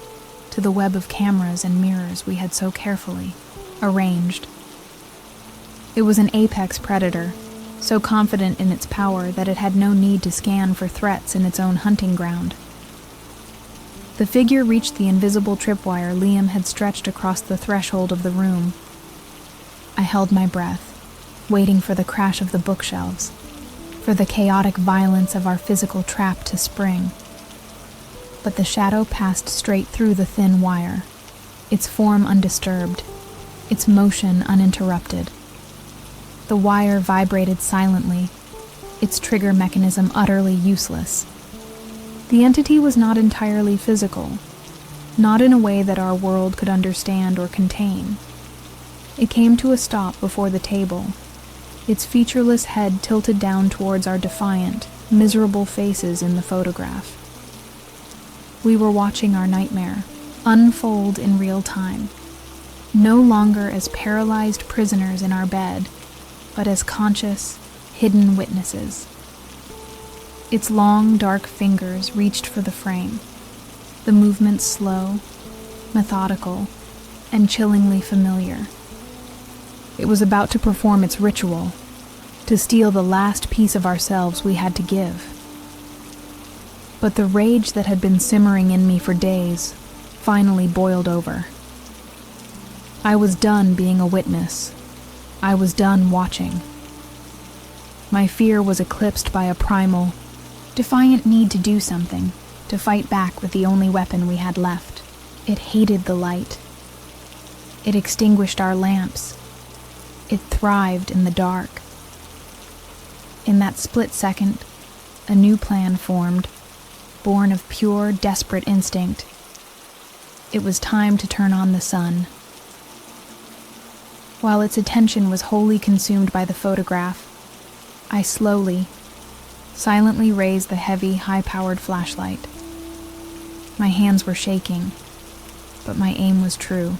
to the web of cameras and mirrors we had so carefully arranged. It was an apex predator, so confident in its power that it had no need to scan for threats in its own hunting ground. The figure reached the invisible tripwire Liam had stretched across the threshold of the room. I held my breath, waiting for the crash of the bookshelves, for the chaotic violence of our physical trap to spring. But the shadow passed straight through the thin wire, its form undisturbed, its motion uninterrupted. The wire vibrated silently, its trigger mechanism utterly useless. The entity was not entirely physical, not in a way that our world could understand or contain. It came to a stop before the table, its featureless head tilted down towards our defiant, miserable faces in the photograph. We were watching our nightmare unfold in real time, no longer as paralyzed prisoners in our bed, but as conscious, hidden witnesses. Its long, dark fingers reached for the frame, the movements slow, methodical, and chillingly familiar. It was about to perform its ritual, to steal the last piece of ourselves we had to give. But the rage that had been simmering in me for days finally boiled over. I was done being a witness. I was done watching. My fear was eclipsed by a primal, defiant need to do something, to fight back with the only weapon we had left. It hated the light. It extinguished our lamps. It thrived in the dark. In that split second, a new plan formed, born of pure, desperate instinct. It was time to turn on the sun. While its attention was wholly consumed by the photograph, I slowly, silently raised the heavy, high-powered flashlight. My hands were shaking, but my aim was true.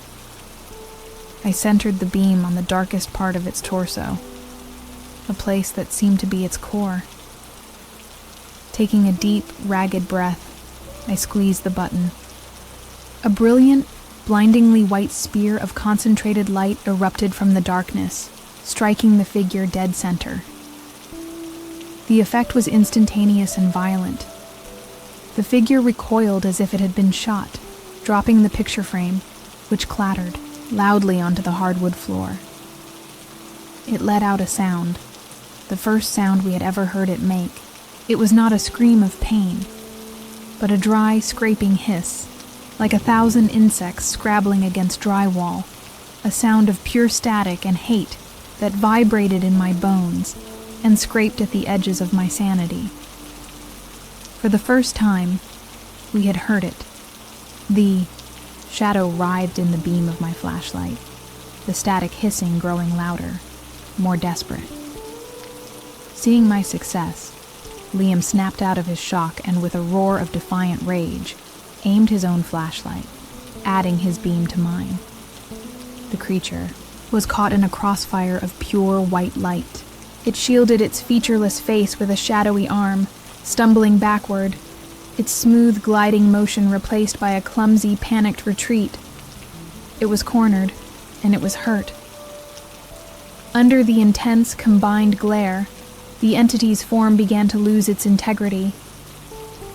I centered the beam on the darkest part of its torso, a place that seemed to be its core. Taking a deep, ragged breath, I squeezed the button. A brilliant, blindingly white spear of concentrated light erupted from the darkness, striking the figure dead center. The effect was instantaneous and violent. The figure recoiled as if it had been shot, dropping the picture frame, which clattered loudly onto the hardwood floor. It let out a sound, the first sound we had ever heard it make. It was not a scream of pain, but a dry, scraping hiss, like 1,000 insects scrabbling against drywall, a sound of pure static and hate that vibrated in my bones and scraped at the edges of my sanity. For the first time, we had heard it. The shadow writhed in the beam of my flashlight, the static hissing growing louder, more desperate. Seeing my success, Liam snapped out of his shock and with a roar of defiant rage, aimed his own flashlight, adding his beam to mine. The creature was caught in a crossfire of pure white light. It shielded its featureless face with a shadowy arm, stumbling backward, its smooth gliding motion replaced by a clumsy, panicked retreat. It was cornered, and it was hurt. Under the intense, combined glare, the entity's form began to lose its integrity.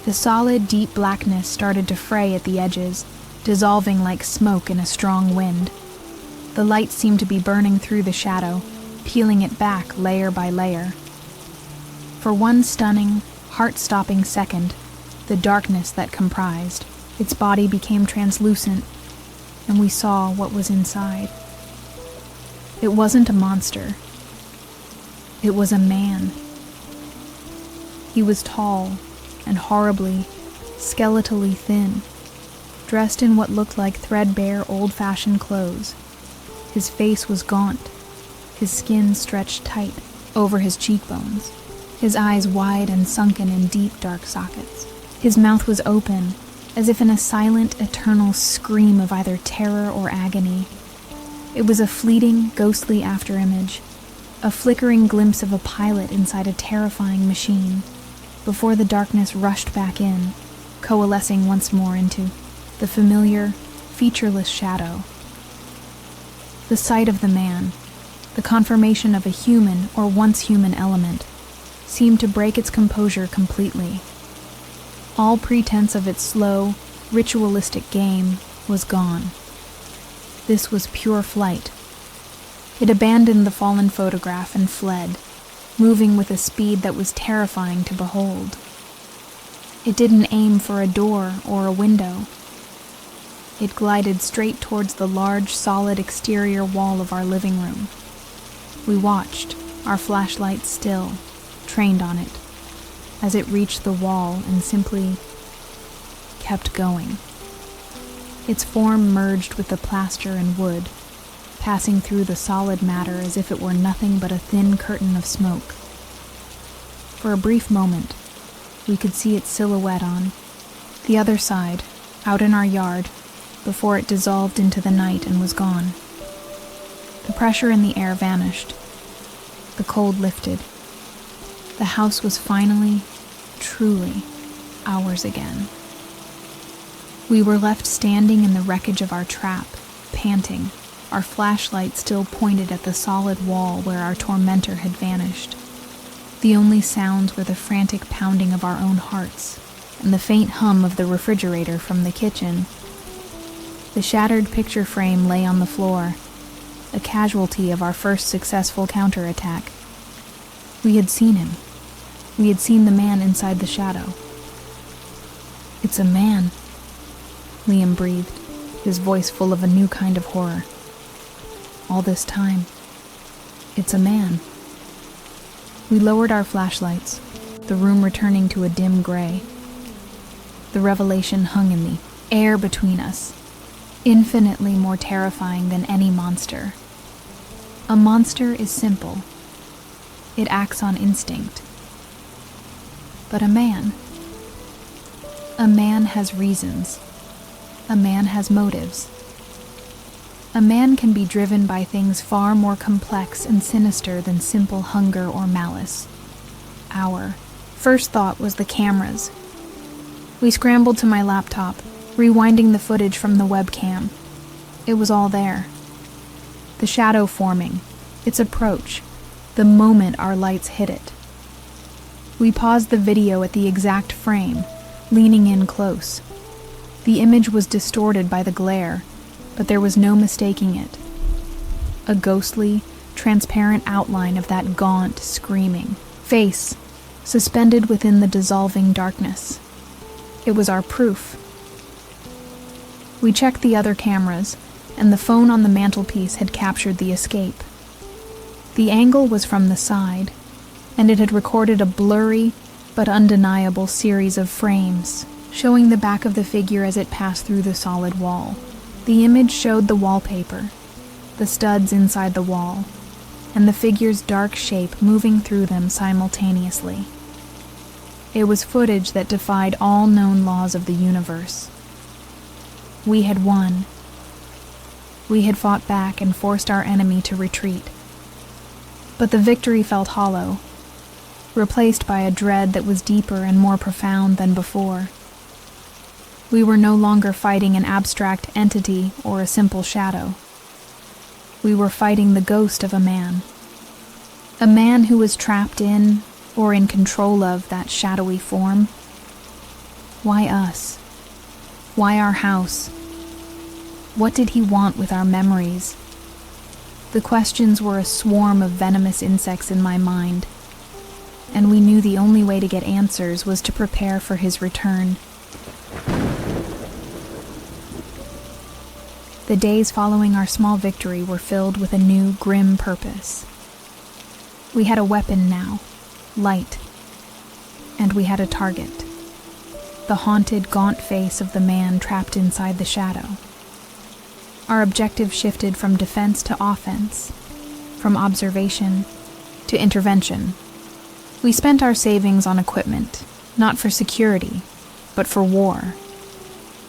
The solid, deep blackness started to fray at the edges, dissolving like smoke in a strong wind. The light seemed to be burning through the shadow, peeling it back layer by layer. For one stunning, heart-stopping second, the darkness that comprised its body became translucent, and we saw what was inside. It wasn't a monster. It was a man. He was tall and horribly, skeletally thin, dressed in what looked like threadbare, old-fashioned clothes. His face was gaunt, his skin stretched tight over his cheekbones, his eyes wide and sunken in deep, dark sockets. His mouth was open, as if in a silent, eternal scream of either terror or agony. It was a fleeting, ghostly afterimage, a flickering glimpse of a pilot inside a terrifying machine, before the darkness rushed back in, coalescing once more into the familiar, featureless shadow. The sight of the man, the confirmation of a human or once human element, seemed to break its composure completely. All pretense of its slow, ritualistic game was gone. This was pure flight. It abandoned the fallen photograph and fled, moving with a speed that was terrifying to behold. It didn't aim for a door or a window. It glided straight towards the large, solid exterior wall of our living room. We watched, our flashlights still, trained on it, as it reached the wall and simply kept going. Its form merged with the plaster and wood, passing through the solid matter as if it were nothing but a thin curtain of smoke. For a brief moment, we could see its silhouette on the other side, out in our yard, before it dissolved into the night and was gone. The pressure in the air vanished. The cold lifted. The house was finally, truly, ours again. We were left standing in the wreckage of our trap, panting, our flashlight still pointed at the solid wall where our tormentor had vanished. The only sounds were the frantic pounding of our own hearts and the faint hum of the refrigerator from the kitchen. The shattered picture frame lay on the floor, a casualty of our first successful counterattack. We had seen him. We had seen the man inside the shadow. "It's a man," Liam breathed, his voice full of a new kind of horror. "All this time, it's a man." We lowered our flashlights, the room returning to a dim gray. The revelation hung in the air between us, infinitely more terrifying than any monster. A monster is simple. It acts on instinct. But a man has reasons. A man has motives. A man can be driven by things far more complex and sinister than simple hunger or malice. Our first thought was the cameras. We scrambled to my laptop, rewinding the footage from the webcam. It was all there. The shadow forming, its approach, the moment our lights hit it. We paused the video at the exact frame, leaning in close. The image was distorted by the glare, but there was no mistaking it. A ghostly, transparent outline of that gaunt, screaming face, suspended within the dissolving darkness. It was our proof. We checked the other cameras, and the phone on the mantelpiece had captured the escape. The angle was from the side, and it had recorded a blurry but undeniable series of frames, showing the back of the figure as it passed through the solid wall. The image showed the wallpaper, the studs inside the wall, and the figure's dark shape moving through them simultaneously. It was footage that defied all known laws of the universe. We had won. We had fought back and forced our enemy to retreat. But the victory felt hollow, replaced by a dread that was deeper and more profound than before. We were no longer fighting an abstract entity or a simple shadow. We were fighting the ghost of a man who was trapped in or in control of that shadowy form. Why us? Why our house? What did he want with our memories? The questions were a swarm of venomous insects in my mind, and we knew the only way to get answers was to prepare for his return. The days following our small victory were filled with a new, grim purpose. We had a weapon now, light, and we had a target. The haunted, gaunt face of the man trapped inside the shadow. Our objective shifted from defense to offense, from observation to intervention. We spent our savings on equipment, not for security, but for war.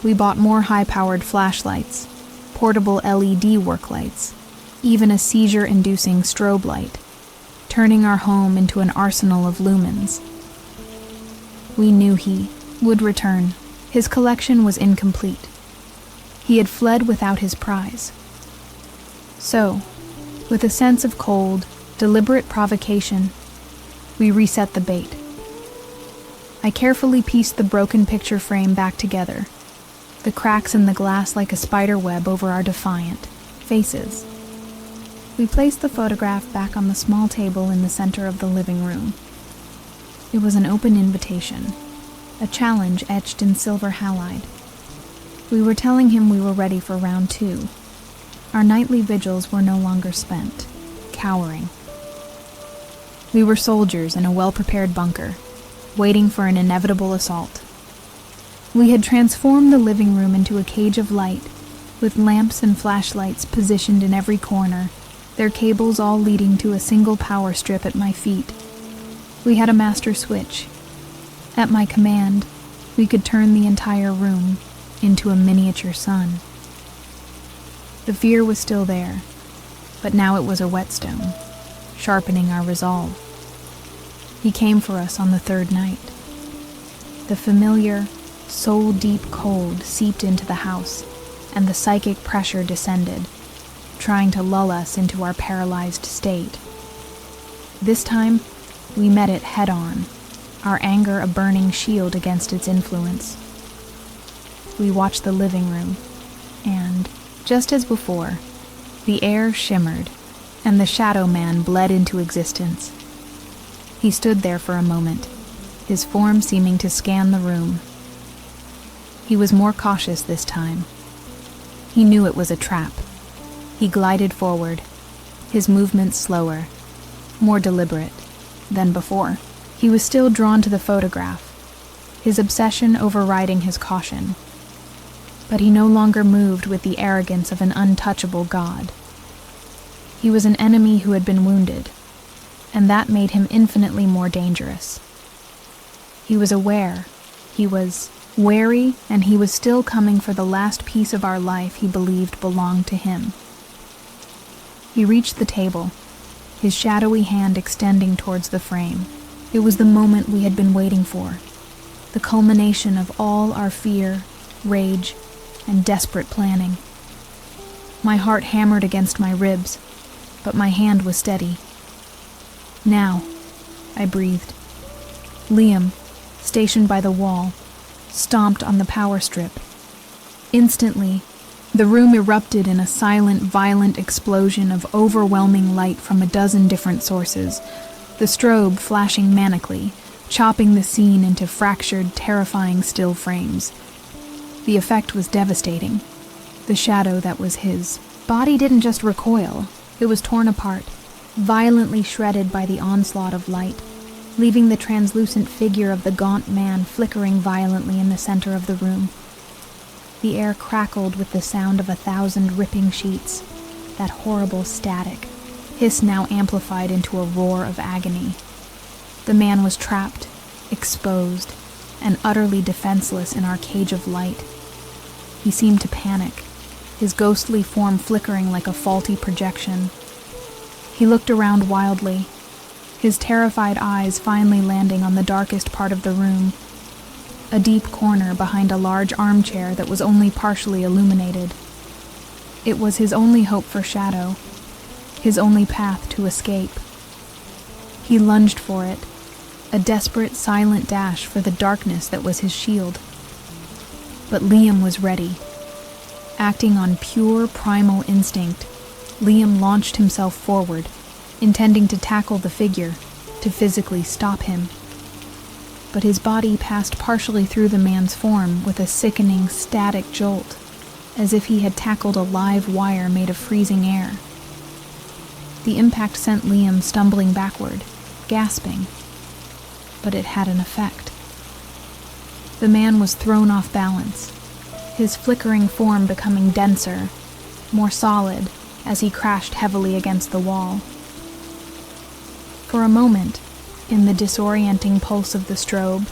We bought more high-powered flashlights, portable LED work lights, even a seizure-inducing strobe light, turning our home into an arsenal of lumens. We knew he would return. His collection was incomplete. He had fled without his prize. So, with a sense of cold, deliberate provocation, we reset the bait. I carefully pieced the broken picture frame back together, the cracks in the glass like a spider web over our defiant faces. We placed the photograph back on the small table in the center of the living room. It was an open invitation, a challenge etched in silver halide. We were telling him we were ready for round 2. Our nightly vigils were no longer spent, cowering. We were soldiers in a well-prepared bunker, waiting for an inevitable assault. We had transformed the living room into a cage of light, with lamps and flashlights positioned in every corner, their cables all leading to a single power strip at my feet. We had a master switch. At my command, we could turn the entire room into a miniature sun. The fear was still there, but now it was a whetstone, sharpening our resolve. He came for us on the 3rd night. The familiar, soul-deep cold seeped into the house, and the psychic pressure descended, trying to lull us into our paralyzed state. This time, we met it head-on, our anger a burning shield against its influence. We watched the living room, and, just as before, the air shimmered, and the shadow man bled into existence. He stood there for a moment, his form seeming to scan the room. He was more cautious this time. He knew it was a trap. He glided forward, his movements slower, more deliberate than before. He was still drawn to the photograph, his obsession overriding his caution. But he no longer moved with the arrogance of an untouchable god. He was an enemy who had been wounded, and that made him infinitely more dangerous. He was aware, he was wary, and he was still coming for the last piece of our life he believed belonged to him. He reached the table, his shadowy hand extending towards the frame. It was the moment we had been waiting for, the culmination of all our fear, rage, and desperate planning. My heart hammered against my ribs, but my hand was steady. Now, I breathed. Liam, stationed by the wall, stomped on the power strip. Instantly, the room erupted in a silent, violent explosion of overwhelming light from a dozen different sources, the strobe flashing manically, chopping the scene into fractured, terrifying still frames. The effect was devastating. The shadow that was his body didn't just recoil, it was torn apart, violently shredded by the onslaught of light, leaving the translucent figure of the gaunt man flickering violently in the center of the room. The air crackled with the sound of 1,000 ripping sheets, that horrible static, hiss now amplified into a roar of agony. The man was trapped, exposed, and utterly defenseless in our cage of light. He seemed to panic, his ghostly form flickering like a faulty projection. He looked around wildly, his terrified eyes finally landing on the darkest part of the room, a deep corner behind a large armchair that was only partially illuminated. It was his only hope for shadow, his only path to escape. He lunged for it, a desperate, silent dash for the darkness that was his shield. But Liam was ready. Acting on pure, primal instinct, Liam launched himself forward, intending to tackle the figure, to physically stop him. But his body passed partially through the man's form with a sickening, static jolt, as if he had tackled a live wire made of freezing air. The impact sent Liam stumbling backward, gasping, but it had an effect. The man was thrown off balance, his flickering form becoming denser, more solid, as he crashed heavily against the wall. For a moment, in the disorienting pulse of the strobe,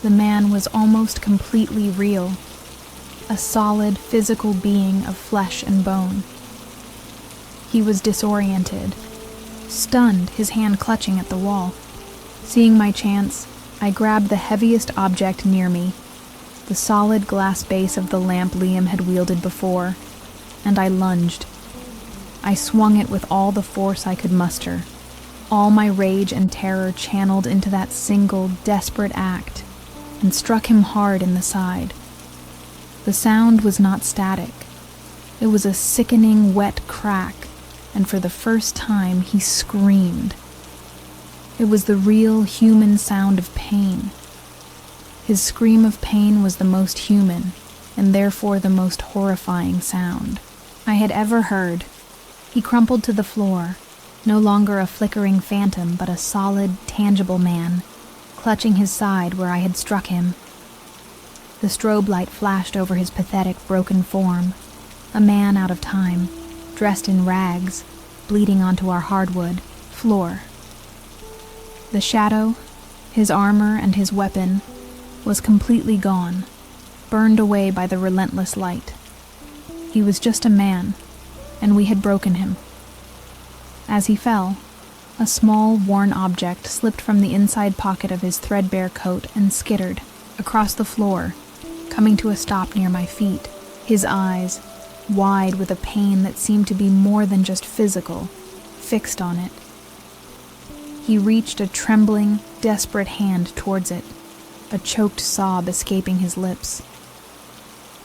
the man was almost completely real, a solid physical being of flesh and bone. He was disoriented, stunned, his hand clutching at the wall. Seeing my chance, I grabbed the heaviest object near me, the solid glass base of the lamp Liam had wielded before, and I lunged. I swung it with all the force I could muster, all my rage and terror channeled into that single, desperate act, and struck him hard in the side. The sound was not static. It was a sickening, wet crack, and for the first time he screamed. It was the real human sound of pain. His scream of pain was the most human, and therefore the most horrifying sound I had ever heard. He crumpled to the floor, no longer a flickering phantom, but a solid, tangible man, clutching his side where I had struck him. The strobe light flashed over his pathetic, broken form, a man out of time, dressed in rags, bleeding onto our hardwood floor. The shadow, his armor and his weapon, was completely gone, burned away by the relentless light. He was just a man, and we had broken him. As he fell, a small, worn object slipped from the inside pocket of his threadbare coat and skittered across the floor, coming to a stop near my feet, his eyes, wide with a pain that seemed to be more than just physical, fixed on it. He reached a trembling, desperate hand towards it, a choked sob escaping his lips.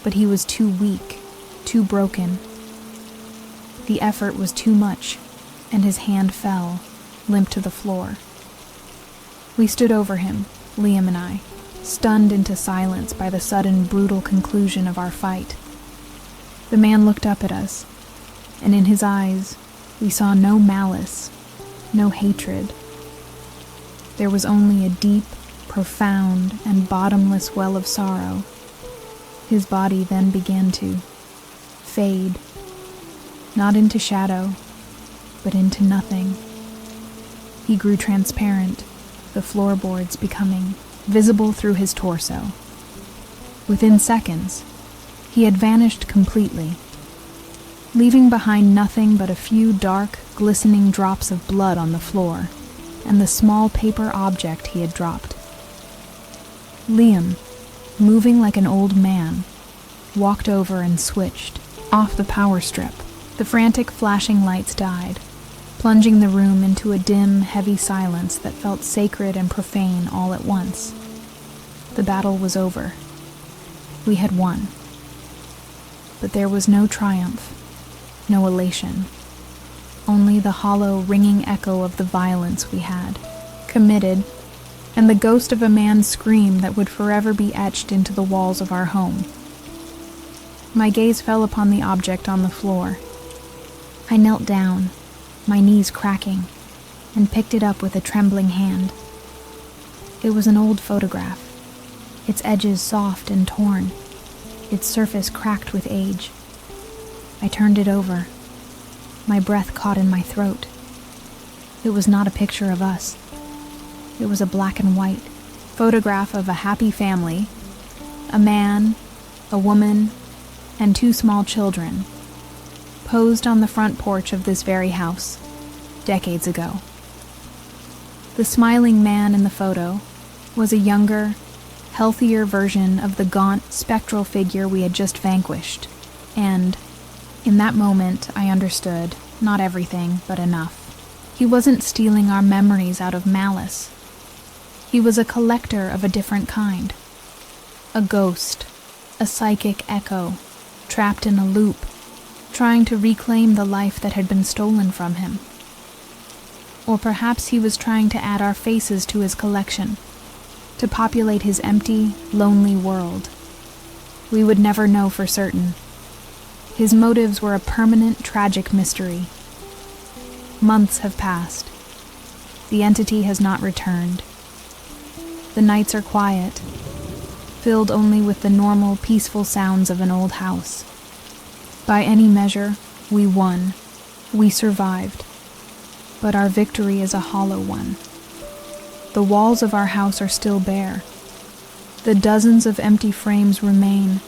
But he was too weak, too broken. The effort was too much, and his hand fell, limp to the floor. We stood over him, Liam and I, stunned into silence by the sudden, brutal conclusion of our fight. The man looked up at us, and in his eyes we saw no malice, no hatred. There was only a deep, profound, and bottomless well of sorrow. His body then began to fade, not into shadow, but into nothing. He grew transparent, the floorboards becoming visible through his torso. Within seconds, he had vanished completely, leaving behind nothing but a few dark, glistening drops of blood on the floor and the small paper object he had dropped. Liam, moving like an old man, walked over and switched off the power strip. The frantic flashing lights died, plunging the room into a dim, heavy silence that felt sacred and profane all at once. The battle was over. We had won. But there was no triumph, no elation, only the hollow, ringing echo of the violence we had committed, and the ghost of a man's scream that would forever be etched into the walls of our home. My gaze fell upon the object on the floor. I knelt down, my knees cracking, and picked it up with a trembling hand. It was an old photograph, its edges soft and torn, its surface cracked with age. I turned it over. My breath caught in my throat. It was not a picture of us. It was a black and white photograph of a happy family, a man, a woman, and 2 small children, posed on the front porch of this very house, decades ago. The smiling man in the photo was a younger, healthier version of the gaunt, spectral figure we had just vanquished, and in that moment I understood, not everything, but enough. He wasn't stealing our memories out of malice. He was a collector of a different kind. A ghost, a psychic echo, trapped in a loop, trying to reclaim the life that had been stolen from him. Or perhaps he was trying to add our faces to his collection, to populate his empty, lonely world. We would never know for certain. His motives were a permanent, tragic mystery. Months have passed. The entity has not returned. The nights are quiet, filled only with the normal, peaceful sounds of an old house. By any measure, we won. We survived. But our victory is a hollow one. The walls of our house are still bare. The dozens of empty frames remain,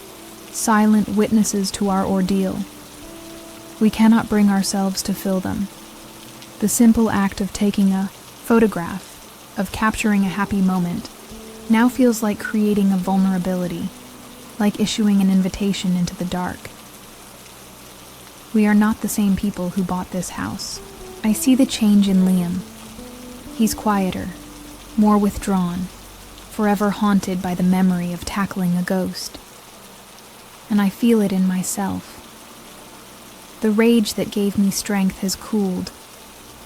silent witnesses to our ordeal. We cannot bring ourselves to fill them. The simple act of taking a photograph, of capturing a happy moment, now feels like creating a vulnerability, like issuing an invitation into the dark. We are not the same people who bought this house. I see the change in Liam. He's quieter, more withdrawn, forever haunted by the memory of tackling a ghost. And I feel it in myself. The rage that gave me strength has cooled,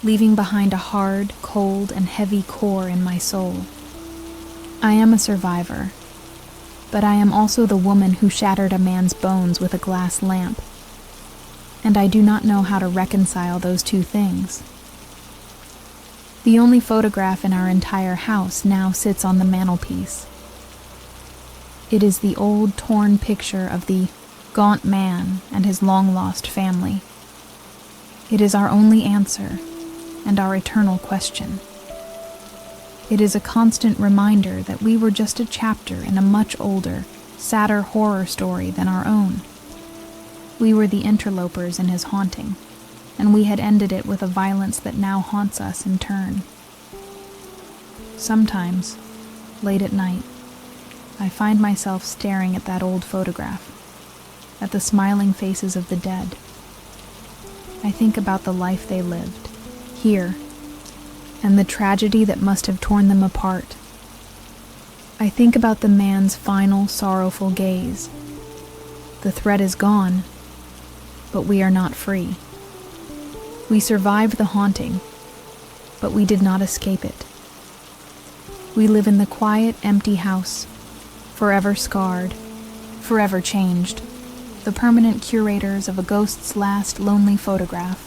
leaving behind a hard, cold, and heavy core in my soul. I am a survivor, but I am also the woman who shattered a man's bones with a glass lamp, and I do not know how to reconcile those two things. The only photograph in our entire house now sits on the mantelpiece. It is the old, torn picture of the gaunt man and his long-lost family. It is our only answer and our eternal question. It is a constant reminder that we were just a chapter in a much older, sadder horror story than our own. We were the interlopers in his haunting, and we had ended it with a violence that now haunts us in turn. Sometimes, late at night, I find myself staring at that old photograph, at the smiling faces of the dead. I think about the life they lived, here, and the tragedy that must have torn them apart. I think about the man's final, sorrowful gaze. The threat is gone, but we are not free. We survived the haunting, but we did not escape it. We live in the quiet, empty house, forever scarred, forever changed, the permanent curators of a ghost's last lonely photograph.